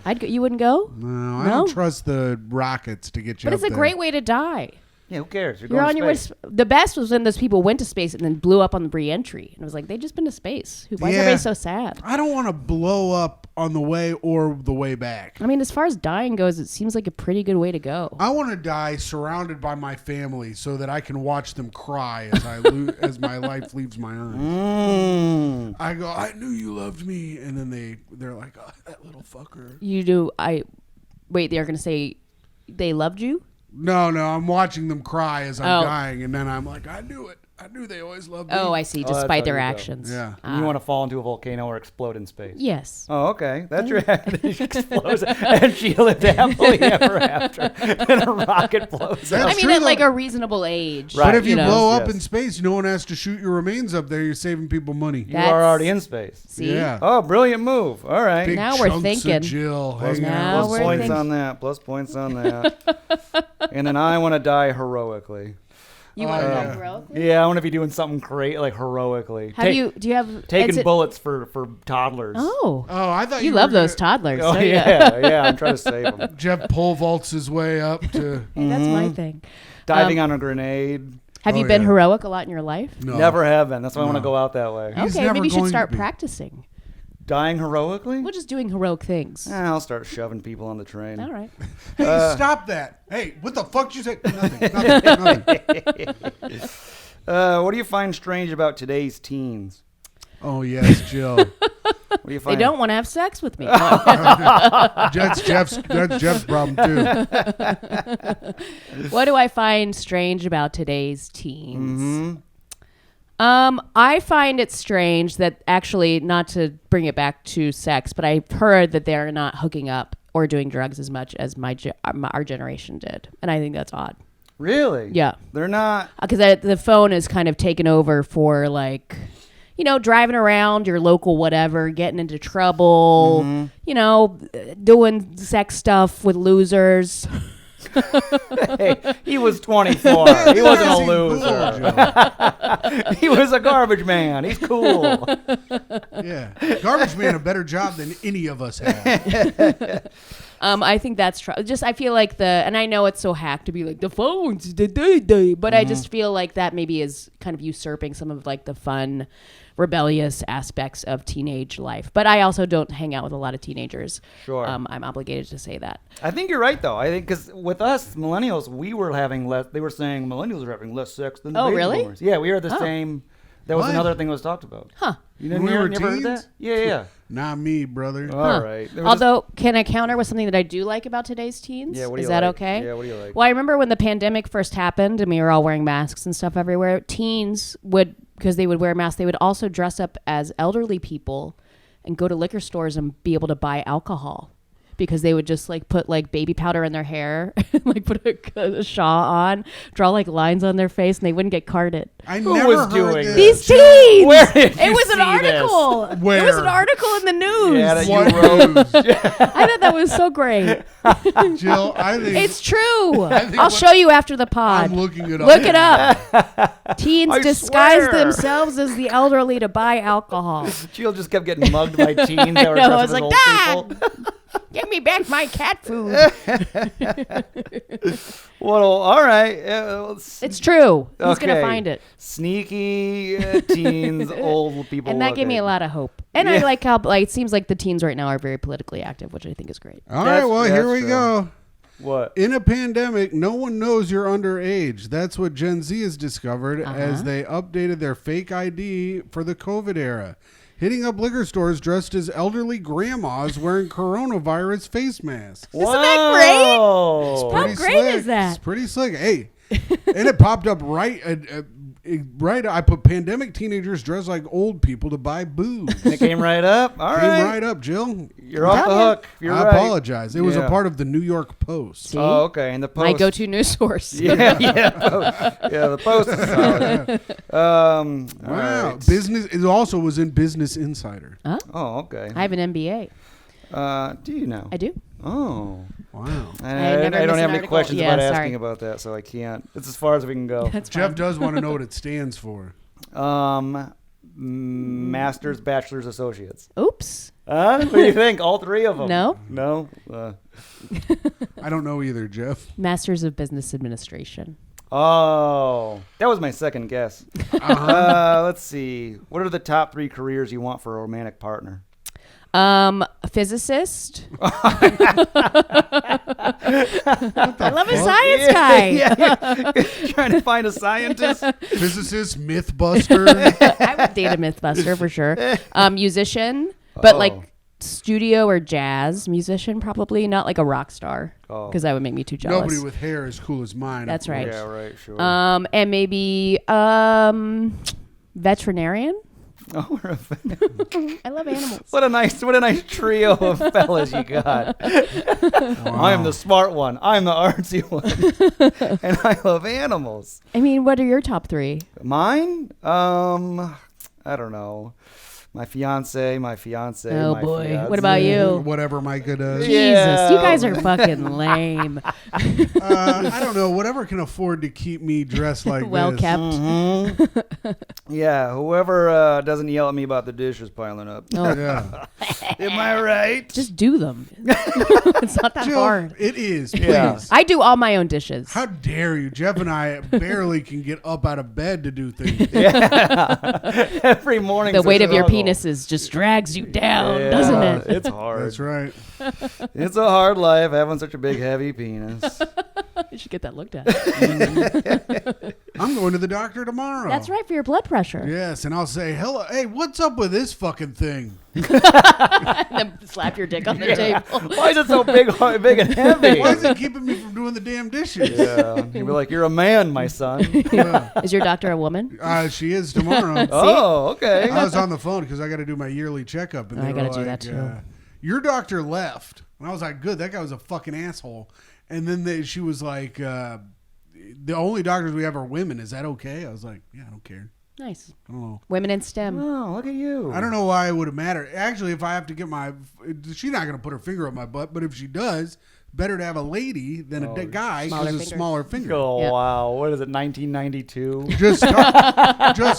Ugh. you wouldn't go? No, I No? don't trust the rockets to get you But up it's a there. great way to die. Yeah, who cares? You're You're going on to your way. space. The best was when those people went to space and then blew up on the re-entry, and it was like they just been to space. Why is Yeah. everybody so sad? I don't want to blow up on the way or the way back. I mean, as far as dying goes, it seems like a pretty good way to go. I want to die surrounded by my family so that I can watch them cry as as my life leaves my eyes. I go, I knew you loved me, and then they're like, oh, that little fucker. You do. Wait. They're gonna say they loved you. No, I'm watching them cry as I'm Oh. dying, and then I'm like, I knew it. I knew they always loved me. Oh, I see. that's Despite how their you go. actions. Yeah. You want to fall into a volcano or explode in space. Yes. Oh, okay. That's your she explodes and she lived happily ever after. And a rocket blows That's up. I mean, true, at like though. a reasonable age. Right. But if you know. blow up Yes. in space, no one has to shoot your remains up there. You're saving people money. You That's- are already in space. See. Yeah. Oh, brilliant move. All right. Big Now we're chunks thinking. Of Jill Plus, hanging Now out. plus we're points thinking. on that. Plus points on that. And then I want to die heroically. You want to yeah. die heroic? Yeah, I want to be doing something great, like heroically. Do you have Taking is it- bullets for toddlers. Oh, Oh, I thought you you love were those gonna- toddlers. Oh, so yeah. I'm trying to save them. Jeff pole vaults his way up to. Hey, that's my thing. Diving on a grenade. Have you Oh, been yeah. heroic a lot in your life? No. Never have been. That's why I want to No. go out that way. He's Okay, never maybe you should going to start be. practicing. Dying heroically? We're just doing heroic things. I'll start shoving people on the train. All right. Hey, stop that! Hey, what the fuck you say? Nothing. What do you find strange about today's teens? Oh yes, Jill. What do you They find? don't want to have sex with me. That's Jeff's problem too. What do I find strange about today's teens? Mm-hmm. I find it strange that actually, not to bring it back to sex, but I've heard that they're not hooking up or doing drugs as much as our generation did, and I think that's odd. Really? Yeah, They're not. because the phone is kind of taken over for like, driving around your local whatever, getting into trouble, doing sex stuff with losers. Hey, he was 24. He wasn't a loser. He was a garbage man. He's cool. Yeah, garbage man a better job than any of us have. I think that's true. Just I feel like and I know it's so hacked to be like the phones, but I just feel like that maybe is kind of usurping some of like the fun, rebellious aspects of teenage life. But I also don't hang out with a lot of teenagers. Sure. I'm obligated to say that. I think you're right, though. I think because with us millennials, we were having less. They were saying millennials are having less sex than the Oh, baby really? boomers. Yeah, we are the same. That was What? another thing that was talked about. Huh. You didn't We hear, were never heard that? teens? Yeah. Not me, brother. All right. There was Although, can I counter with something that I do like about today's teens? Yeah, what do Is you that like? okay? Yeah, what do you like? Well, I remember when the pandemic first happened and we were all wearing masks and stuff everywhere, teens would, because they would wear masks, they would also dress up as elderly people and go to liquor stores and be able to buy alcohol. Because they would just like put like baby powder in their hair, and, like put a shawl on, draw like lines on their face, and they wouldn't get carded. I Who never was heard doing this. These teens. Where did it you was an see article. this? Where? It was an article in the news. Yeah, that you What wrote. news? I thought that was so great. Jill, I think It's true. think I'll what- show you after the pod. I'm looking it up. Look it up. Teens I disguise swear. themselves as the elderly to buy alcohol. Jill just kept getting mugged by teens that were know, dressed I as was like, old people. Give me back my cat food. Well, all right. It's true. Who's Okay. gonna find it? Sneaky teens, old people. And that gave me a lot of hope. And I Yeah. like how it seems like the teens right now are very politically active, which I think is great. All That's- right, well, that's here we true. go. What? In a pandemic, no one knows you're underage. That's what Gen Z has discovered as they updated their fake ID for the COVID era. hitting up liquor stores dressed as elderly grandmas wearing coronavirus face masks. Isn't that great? Wow. How great is that? It's pretty slick. Hey, and it popped up right. Right, I put pandemic teenagers dressed like old people to buy booze. It came right up. All right. Came right up, Jill. You're off the hook. You're I right. apologize. It was a part of the New York Post. See? Oh, okay. And the Post. My go-to news source. Yeah. Yeah, the Post is solid. Wow. Right. Business. It also was in Business Insider. Huh? Oh, okay. I have an MBA. Do you know? I do. Oh. Wow. I don't have any questions Yeah, about sorry. asking about that, so I can't. It's as far as we can go. That's Jeff fine. does want to know what it stands for. Masters, bachelors, associates. Oops. What do you think? All three of them? No. No? I don't know either, Jeff. Masters of Business Administration. Oh, that was my second guess. Let's see. What are the top 3 careers you want for a romantic partner? A physicist. I love a science guy. Yeah. Trying to find a scientist. Physicist, Mythbuster. I would date a Mythbuster for sure. Musician, but like studio or jazz musician, probably not like a rock star, because that would make me too jealous. Nobody with hair as cool as mine. That's right. Yeah, right, sure. And maybe veterinarian. Oh, I love animals. what a nice trio of fellas you got. Wow. I'm the smart one. I'm the artsy one. And I love animals. I mean, what are your top 3? Mine? I don't know. My fiance. Oh my boy. fiance. What about you? Whatever Micah does. Jesus, you guys are fucking lame. I don't know. Whatever can afford to keep me dressed like Well this. kept. Mm-hmm. Yeah, whoever doesn't yell at me about the dishes piling up. Oh, Yeah. Am I right? just do them. It's not that Jill, hard. it is. Please. Yeah. I do all my own dishes. How dare you? Jeff and I barely can get up out of bed to do things. Yeah. Every morning. The weight of your penises just drags you down, doesn't it? It's hard. That's right. It's a hard life having such a big, heavy penis. You should get that looked at. I'm going to the doctor tomorrow. That's right, for your blood pressure. Yes, and I'll say, hello, hey, what's up with this fucking thing? And then slap your dick on the table. Why is it so big and heavy? Why is it keeping me from doing the damn dishes? Yeah. You'd be like, you're a man, my son. Yeah. Is your doctor a woman? She is tomorrow. Oh, okay. I was on the phone because I got to do my yearly checkup. And I they gotta were do like, that too. Your doctor left. And I was like, good, that guy was a fucking asshole. And then she was like, the only doctors we have are women. Is that okay? I was like, yeah, I don't care. Nice. I don't know. Women in STEM. Oh, look at you. I don't know why it would have mattered. Actually, if I have to get she's not going to put her finger up my butt, but if she does, better to have a lady than a guy because it's a smaller finger. Oh, Yeah. wow. What is it, 1992? Just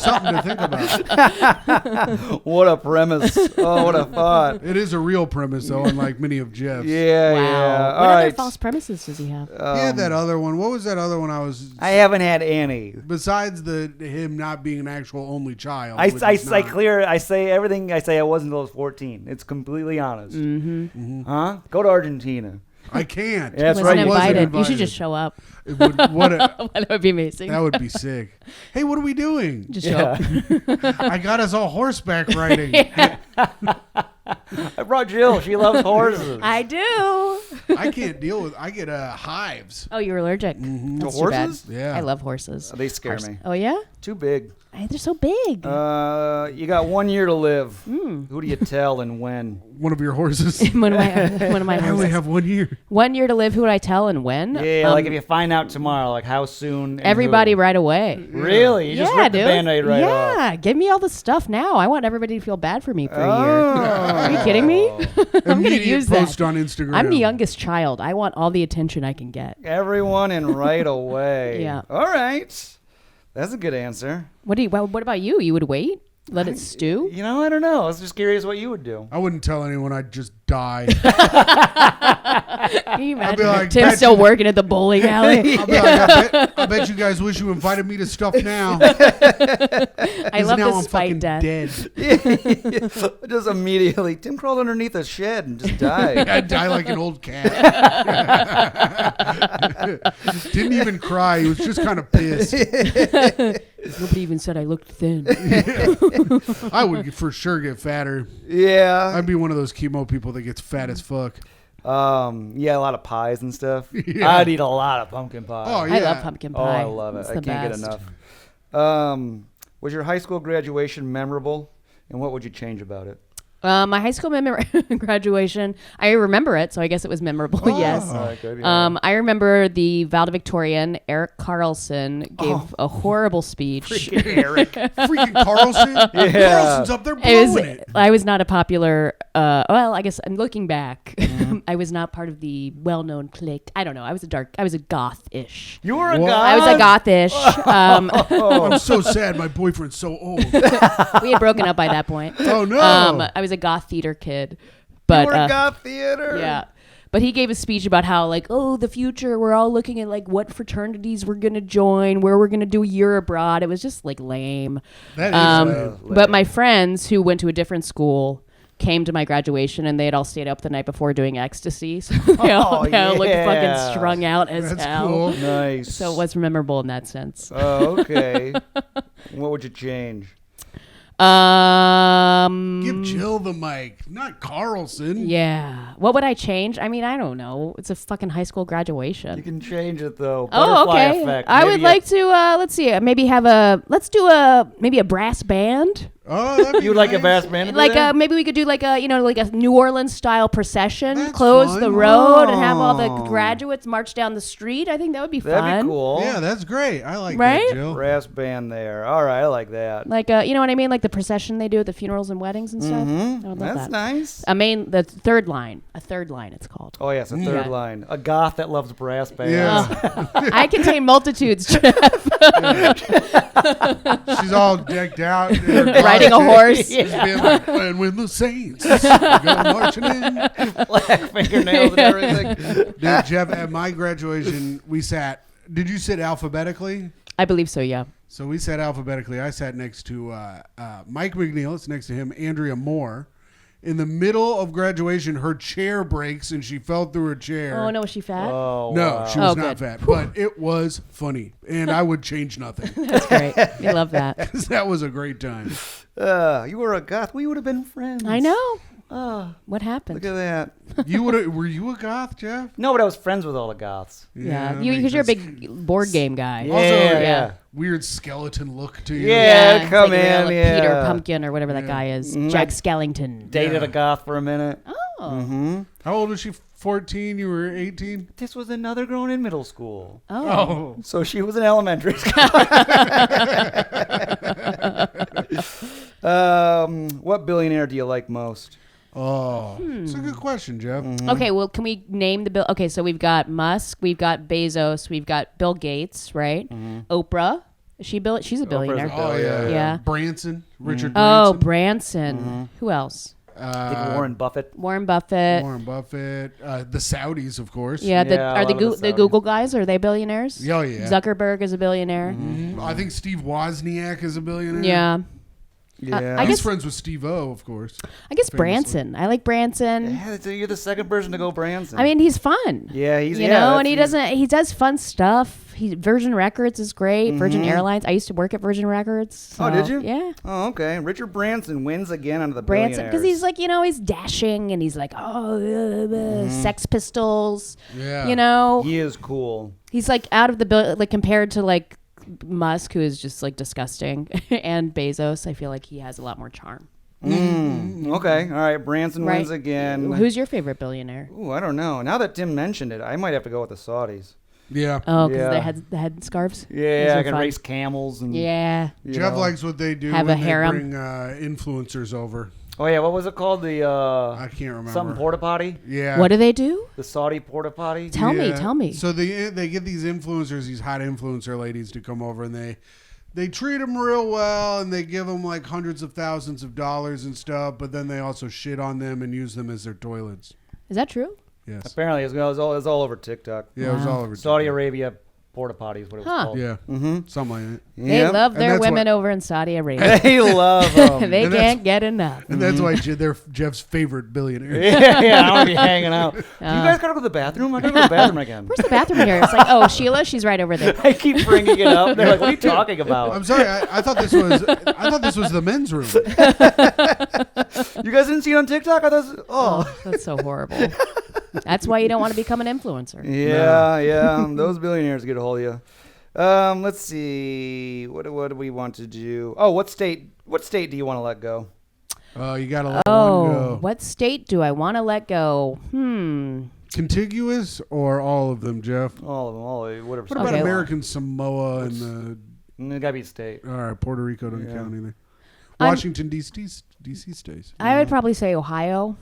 something to think about. What a premise. Oh, what a thought. It is a real premise, though, unlike many of Jeff's. Yeah, Wow. yeah. What All other right. false premises does he have? He had that other one. What was that other one I haven't had any. besides him not being an actual only child? I which is not. I say everything I say I wasn't until I was 14. It's completely honest. Mm-hmm. Huh? Go to Argentina. I can't. Yeah, that's Wasn't right. Wasn't invited. You should just show up. It would, That would be amazing. that would be sick. Hey, what are we doing? Just show up. I got us all horseback riding. I brought Jill. She loves horses. I do. I can't deal with. I get hives. Oh, you're allergic. Mm-hmm. That's To too bad. horses? Yeah. I love horses. They scare me. Oh yeah? Too big. They're so big. You got 1 year to live. Who do you tell and when? One of your horses. one of my I only horses. have 1 year. 1 year to live. Who would I tell and when? Yeah, like if you find out tomorrow, like how soon? And Everybody who? right away. Really? You just Yeah, ripped dude. the Band-Aid right off. Yeah, give me all the stuff now. I want everybody to feel bad for me for a year. Oh. Are you kidding me? I'm gonna Immediate use post that. on Instagram. I'm the youngest child. I want all the attention I can get. Everyone in right away. Yeah. All right. That's a good answer. What about you? You would wait? Let it stew? You know, I don't know. I was just curious what you would do. I wouldn't tell anyone. I'd just die. Can you imagine? be like, Tim's "Bet still you-" working at the bowling alley. I'll be like, I bet you guys wish you invited me to stuff now. I love now the I'm spite fucking death. dead. Just immediately, Tim crawled underneath a shed and just died. I'd die like an old cat. Didn't even cry. He was just kind of pissed. Nobody even said I looked thin. I would for sure get fatter. Yeah. I'd be one of those chemo people that gets fat as fuck. Yeah, a lot of pies and stuff. Yeah. I'd eat a lot of pumpkin pie. Oh, yeah. I love pumpkin pie. I love it. It's I the can't best. get enough. Was your high school graduation memorable? And what would you change about it? My high school graduation, I remember it, so I guess it was memorable. Yes. Good, yeah. I remember the valedictorian Eric Carlson gave a horrible speech. Freaking Eric. Freaking Carlson. Yeah. Carlson's up there blowing it. I was not a popular. Well, I guess I'm looking back. I was not part of the well-known clique. I don't know. I was a goth-ish. You were a What? goth? I was a gothish. I'm so sad. My boyfriend's so old. We had broken up by that point. Oh, no. I was a goth theater kid, but You were a goth theater? yeah. But he gave a speech about how, like, the future, we're all looking at, like, what fraternities we're going to join, where we're going to do a year abroad. It was just, like, lame. That is lame. But my friends who went to a different school came to my graduation, and they had all stayed up the night before doing ecstasy. So they all looked fucking strung out as That's hell. cool. Nice. So it was memorable in that sense. Oh, okay. What would you change? Give Jill the mic, not Carlson. Yeah. What would I change? I mean, I don't know. It's a fucking high school graduation. You can change it, though. Oh, Butterfly okay. effect. I Maybe would like to. Let's see. Maybe let's do maybe a brass band. Oh, that'd be You would like a nice. brass band? to be Like there? maybe we could do like a New Orleans style procession, That's close fun. the road, and have all the Oh. graduates march down the street. I think that would be That'd fun. be cool. Yeah, that's great. I like Right? that, Jill. Brass band there. All right, I like that. Like you know what I mean? Like the procession they do at the funerals and weddings and stuff. I would love That's that. nice. The third line. A third line. It's called. Oh, yes, a third Yeah. line. A goth that loves brass bands. Yeah. I contain multitudes. She's all decked out. Riding a horse. Just being like, and when the Saints go marching in. Black fingernails and everything. Dude, Jeff, at my graduation, we sat. Did you sit alphabetically? I believe so. Yeah. So we sat alphabetically. I sat next to Mike McNeil. It's next to him, Andrea Moore. In the middle of graduation, her chair breaks and she fell through her chair. Oh no, was she fat? Oh, No, wow. she was Oh, not good. fat, but it was funny, and I would change nothing. That's great. We love that. 'Cause that was a great time. You were a goth. We would have been friends. I know. Oh, What happened? look at that. Were you a goth, Jeff? No, but I was friends with all the goths. Yeah, that because makes you're a sense. big board game guy. Yeah, Also, yeah. weird skeleton look to you. Yeah. it's come like a in, real yeah. Peter Pumpkin or whatever that guy is. Jack Skellington. Dated Yeah. a goth for a minute. Oh. How old was she? 14? You were 18? This was another grown in middle school. Oh. So she was in elementary school. What billionaire do you like most? Oh, it's a good question, Jeff. Okay, well, can we name the bill? Okay, so we've got Musk, we've got Bezos, we've got Bill Gates, right? Oprah. Is she She's a billionaire. Oprah's a Oh, yeah. Yeah. Branson. Richard Oh, Branson. Branson. Who else? I think Warren Buffett. Warren Buffett. Warren Buffett. The Saudis, of course. Yeah, Yeah, a are lot of the the Saudis. Google guys? Are they billionaires? Oh, yeah. Zuckerberg is a billionaire. I think Steve Wozniak is a billionaire. Yeah. Yeah. I He's guess- friends with Steve O, of course. I guess Famously. Branson. I like Branson. Yeah, so you're the second person to go Branson. I mean, he's fun. yeah, he's You yeah, know, that's- and he does fun stuff. Virgin Records is great. Virgin Mm-hmm. Airlines. I used to work at Virgin Records. Oh, so, did you? Yeah. Oh, okay. Richard Branson wins again under the Branson, because he's billionaires. like, he's dashing and he's like, Sex Pistols. Yeah. You know, He is cool. he's like out of the like compared to like Musk, who is just like disgusting, and Bezos. I feel like he has a lot more charm. Okay. All right. Branson Right? wins again. Who's your favorite billionaire? Ooh, I don't know. Now that Tim mentioned it, I might have to go with the Saudis. Yeah. Oh, because Yeah. the head scarves. Those Yeah, are I can fun. race camels and Yeah. you Jeff know. likes what they do Have when a they harem. bring influencers over. Oh yeah, what was it called? The I can't remember. something porta potty. Yeah. What do they do? The Saudi porta potty. Tell me. Yeah. Tell me. So they get these influencers, these hot influencer ladies, to come over, and they treat them real well, and they give them like hundreds of thousands of dollars and stuff. But then they also shit on them and use them as their toilets. Is that true? Yes. Apparently, it was all over TikTok. Yeah, it was Wow. all over. Saudi TikTok. Arabia porta potty is what it was called. Yeah, something like that. They love their women over in Saudi Arabia. They love them. They can't get enough. And that's why they're Jeff's favorite billionaire. Yeah, I want to be hanging out. You guys gotta go to the bathroom? I gotta go to the bathroom again. Where's the bathroom here? It's like, oh, Sheila, she's right over there. I keep bringing it up. They're like, what are you talking about? I'm sorry. I thought this was the men's room. You guys didn't see it on TikTok? I thought, Oh, that's so horrible. That's why you don't want to become an influencer. Yeah. Those billionaires get a hold of you. Let's see. What do we want to do? Oh, what state do you want to let go? You got to let one go. What state do I want to let go? Contiguous or all of them, Jeff? All of them. Whatever. What about American Samoa and the... It gotta be state. All right, Puerto Rico doesn't count either. Washington, D.C. stays. I would probably say Ohio.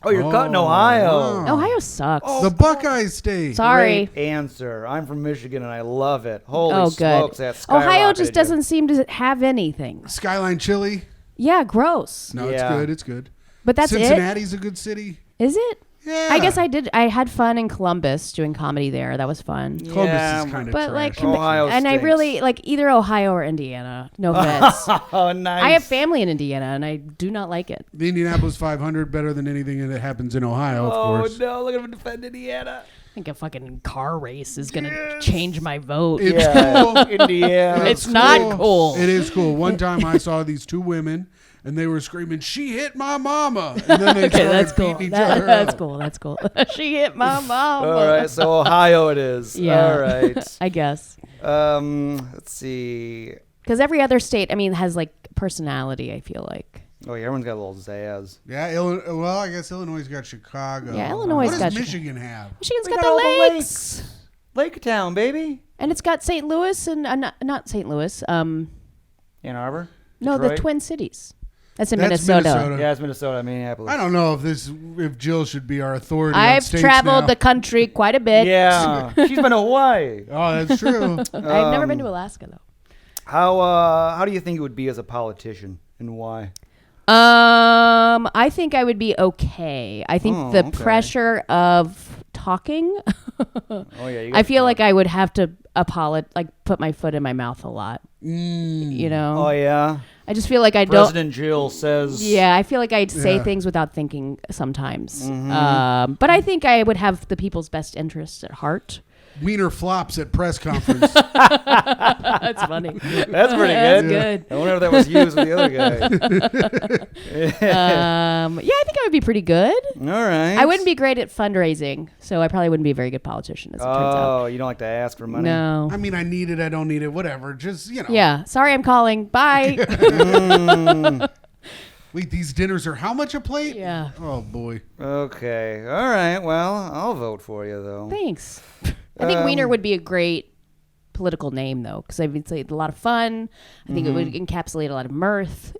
Oh, you're cutting Ohio. Wow. Ohio sucks. The Buckeyes stay. Sorry. Great answer. I'm from Michigan and I love it. Holy smokes, that's Ohio just doesn't seem to have anything. Skyline chili. Yeah, gross. No, it's good. But that's Cincinnati's a good city. Is it? Yeah. I guess I had fun in Columbus doing comedy there. That was fun. Columbus is kind of trash. Like Ohio and stinks. I really like either Ohio or Indiana. No offense. Oh, nice. I have family in Indiana and I do not like it. The Indianapolis 500 better than anything that happens in Ohio, of course. Oh no, look at him defend Indiana. I think a fucking car race is gonna change my vote. It's cool. Indiana. It's not cool. It is cool. One time I saw these two women and they were screaming, "She hit my mama!" And then they started beating each other That's up. cool. That's cool. She hit my mama. All right, so Ohio it is. Yeah. All right. I guess. Let's see. Because every other state, I mean, has like personality. I feel like. Oh yeah, everyone's got a little zazz. Yeah, well, I guess Illinois got Chicago. Yeah, Illinois What got does Michigan have? Michigan's We got got all the the lakes. Lake Town, baby. And it's got St. Louis and not St. Louis. Ann Arbor. No, the Detroit? Twin Cities. That's in That's Minnesota. Yeah, it's Minnesota, Minneapolis. I don't know if Jill should be our authority. on I've states traveled now. the country quite a bit. Yeah, she's been to Hawaii. Oh, that's true. I've never been to Alaska though. How do you think it would be as a politician, and why? I think I would be okay. I think the pressure of talking. Oh yeah, I feel like I would have to put my foot in my mouth a lot. Mm. You know. Oh yeah. I just feel like I President Jill says. Yeah, I feel like I'd say Yeah. things without thinking sometimes. Mm-hmm. But I think I would have the people's best interests at heart. Wiener flops at press conference. That's funny. That's pretty That's good. good. I wonder if that was used with the other guy. Yeah, I think I would be pretty good. All right. I wouldn't be great at fundraising, so I probably wouldn't be a very good politician, as it turns out. Oh, you don't like to ask for money? No. I mean, I need it. I don't need it. Whatever. Just, Yeah. Sorry, I'm calling. Bye. Wait, these dinners are how much a plate? Yeah. Oh, boy. Okay. All right. Well, I'll vote for you, though. Thanks. I think Weiner would be a great political name, though, because I mean, it's a lot of fun. I think it would encapsulate a lot of mirth,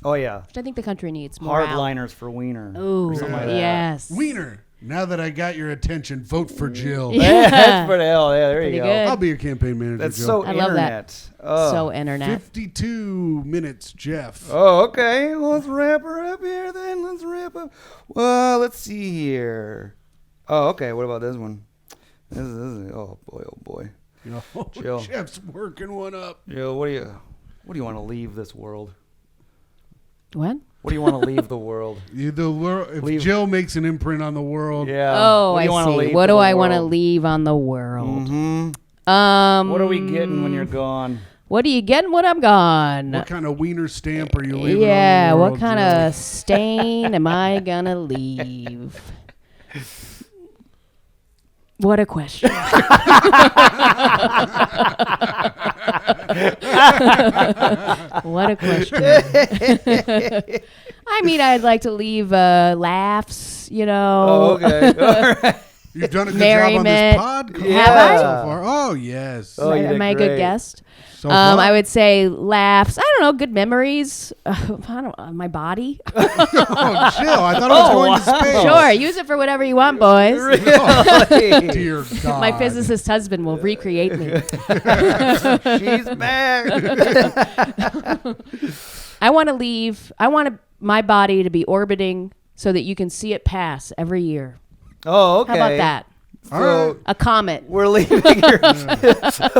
Oh, yeah. which I think the country needs more. Hardliners for Wiener. Oh, something like that. yes. Wiener. Now that I got your attention, vote for Jill. Yeah. That's pretty hell. Yeah, there Pretty you go. good. I'll be your campaign manager, That's Jill. so I love that. internet. Oh. So internet. 52 minutes, Jeff. Oh, okay. Let's wrap her up here then. Let's wrap up. Well, let's see here. Oh, okay. What about this one? This is oh boy. Jill. Jeff's working one up. Jill, what do you want to leave this world? What? What do you want to leave the world? If Jill makes an imprint on the world, Yeah. Oh, What do I you wanna see. leave What to do the I want to world? leave on the world? Mm-hmm. What are we getting when you're gone? What are you getting when I'm gone? what kind of wiener stamp are you leaving Yeah, on the world, what kind Jill? of stain am I gonna leave? What a question. What a question. I mean, I'd like to leave laughs, you know. Oh, okay. All right. You've done a good job on Merriment. this podcast Have I? so far. Oh, yes. Oh, you did Am I a great. good guest? So far. I would say laughs. I don't know, good memories. I don't know, my body. Oh, Jill, I thought I was going to space. Sure, use it for whatever you want, boys. Really? Dear God. My physicist husband will recreate me. She's back. I want to leave. I want my body to be orbiting so that you can see it pass every year. Oh, okay. How about that? So a comet. we're leaving your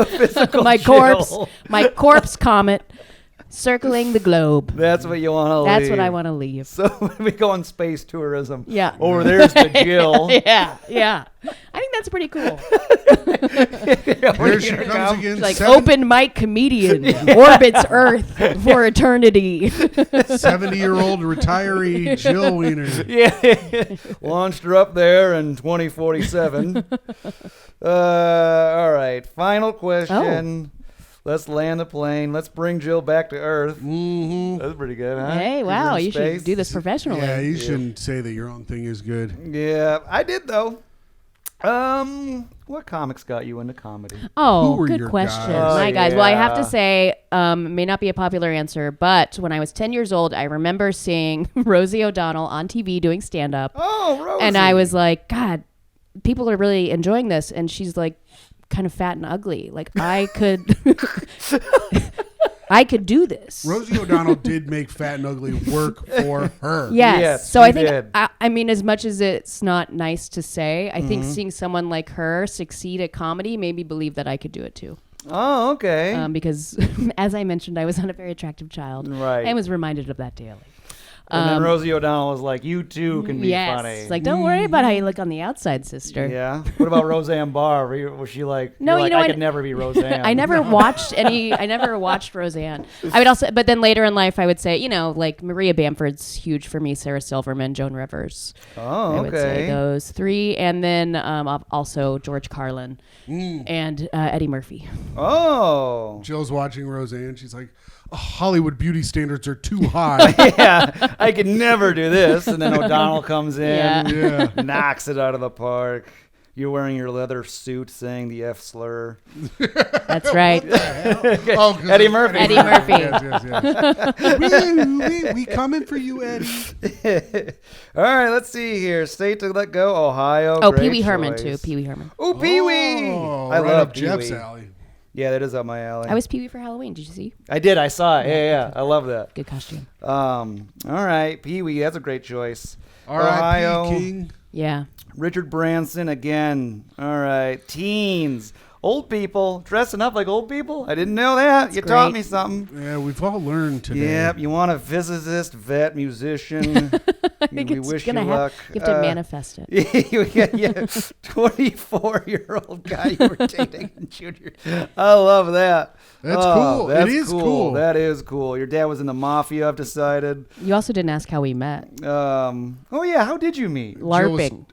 physical My Jill. corpse comet circling the globe. That's what you want to leave. That's what I want to leave. So we go on space tourism. Yeah. Over there's the Jill. yeah. I think that's pretty cool. Here she comes again. She's like open mic comedian orbits Earth for eternity. 70-year-old retiree Jill Weiner. Yeah. Launched her up there in 2047. All right. Final question. Let's land the plane. Let's bring Jill back to Earth. Mm-hmm. That's pretty good, huh? Hey, wow. You space. should do this professionally. Yeah, you shouldn't say that your own thing is good. Yeah, I did though. What comics got you into comedy? Oh, Who were good your question. guys? My guys. Well, I have to yeah. say, may not be a popular answer, but when I was 10 years old, I remember seeing Rosie O'Donnell on TV doing stand-up. Oh, Rosie. And I was like, God, people are really enjoying this. And she's like kind of fat and ugly. Like I could I could do this. Rosie O'Donnell did make Fat and Ugly work for her. Yes. So she I think, did. I mean, as much as it's not nice to say, I think seeing someone like her succeed at comedy made me believe that I could do it too. Oh, okay. Because as I mentioned, I was not a very attractive child. Right. And was reminded of that daily. And then Rosie O'Donnell was like, "You too can be yes. funny." It's like, don't worry about how you look on the outside, sister. Yeah. What about Roseanne Barr? Was she like? No, you're you like, know I what? could never be Roseanne. I never watched any. I never watched Roseanne. I would also, but then later in life, I would say, like Maria Bamford's huge for me. Sarah Silverman, Joan Rivers. Oh, I would say okay. those three, and then also George Carlin and Eddie Murphy. Oh. Jill's watching Roseanne. She's like, Hollywood beauty standards are too high. Yeah, I could never do this. And then O'Donnell comes in, Yeah. knocks it out of the park. You're wearing your leather suit saying the F slur. That's right. Oh, 'cause Eddie it's Murphy. Eddie Murphy. Yes. we coming for you, Eddie. All right, let's see here. State to let go, Ohio. Oh, Great Pee Wee Herman choice. too. Pee Wee Herman. Oh, Pee Wee. Oh, I right love up Pee Jeff's Wee. alley. Yeah, that is up my alley. I was Pee Wee for Halloween. Did you see? I did. I saw it. Yeah. I love that. Good costume. All right, Pee Wee. That's a great choice. R.I.P. King. Yeah. Richard Branson again. All right, teens, old people dressing up like old people. I didn't know that. That's You taught great. me something. Yeah, we've all learned today. Yep. You want a physicist, vet, musician. I think we it's wish you gonna luck. You have to manifest it. Yeah, 24-year-old guy you were dating in junior. I love that. That's cool. That's It is cool. That is cool. Your dad was in the mafia, I've decided. You also didn't ask how we met. Oh yeah, how did you meet? LARPing.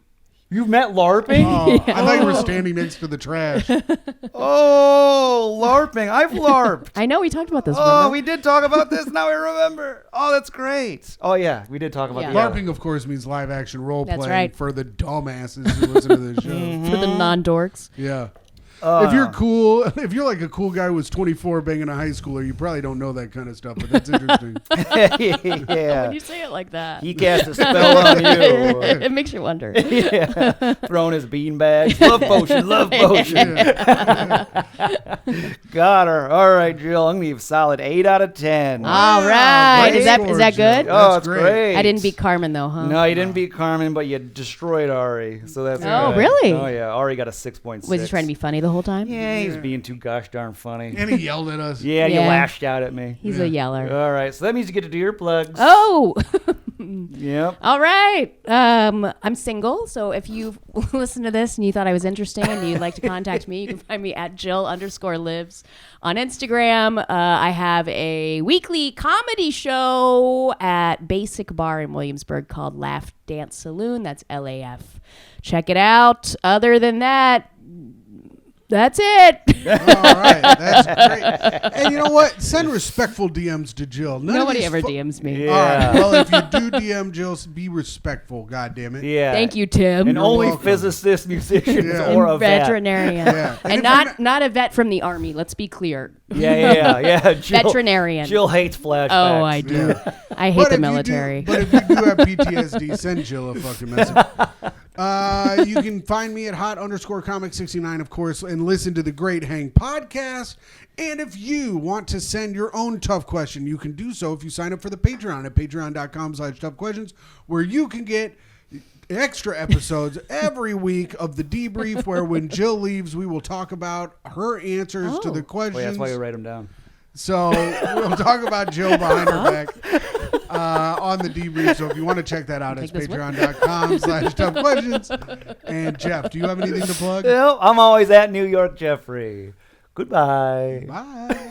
You met LARPing? Oh, I thought you were standing next to the trash. Oh, LARPing. I've LARPed. I know we talked about this. Oh, remember? we did talk about this. Now I remember. Oh, that's great. Oh, yeah. We did talk about Yeah. that. LARPing, of course, means live action role That's playing right. for the dumbasses who listen to this show. For the non-dorks. Yeah. If you're cool, if you're like a cool guy who was 24 banging a high schooler, you probably don't know that kind of stuff, but that's interesting. Yeah. When you say it like that. He cast a spell on you. It makes you wonder. Yeah. Throwing his beanbags. Love potion. Love potion. Got her. All right, Jill. I'm going to give solid 8 out of 10. All right. Great Is that score, good? Jill. Oh, That's it's great. I didn't beat Carmen though, huh? No, you didn't beat Carmen, but you destroyed Ari. So that's Oh, good. really? Oh, yeah. Ari got a 6.6. Was he trying to be funny the whole time? Yeah, he's being too gosh darn funny. And he yelled at us. Yeah, you Yeah. lashed out at me. He's a yeller. All right, so that means you get to do your plugs. Oh. Yep. All right. I'm single, so if you listen to this and you thought I was interesting and you'd like to contact me, you can find me at Jill_lives on Instagram. I have a weekly comedy show at Basic Bar in Williamsburg called Laugh Dance Saloon. That's LAF. Check it out. Other than that, that's it. All right, that's great. And you know what? Send respectful DMs to Jill. Nobody ever DMs me. Yeah. All right. Well, if you do DM Jill, be respectful. God damn it. Yeah. Thank you, Tim. And only welcome. physicists, musicians, Yeah. or a vet. Veterinarian. Yeah. And if not a vet from the army. Let's be clear. Yeah. Jill, Veterinarian. Jill hates flashbacks. Oh, I do. Yeah. I hate the military. But if you do have PTSD, send Jill a fucking message. You can find me at hot_comic69, of course, and listen to the Great Hang podcast. And if you want to send your own tough question, you can do so if you sign up for the Patreon at patreon.com/toughquestions, where you can get extra episodes every week of the debrief, where when Jill leaves, we will talk about her answers to the questions. That's why you write them down. So we'll talk about Jill behind her back on the debrief. So if you want to check that out, it's patreon.com/toughquestions. And Jeff, do you have anything to plug? No, I'm always at New York Jeffrey. Goodbye. Bye.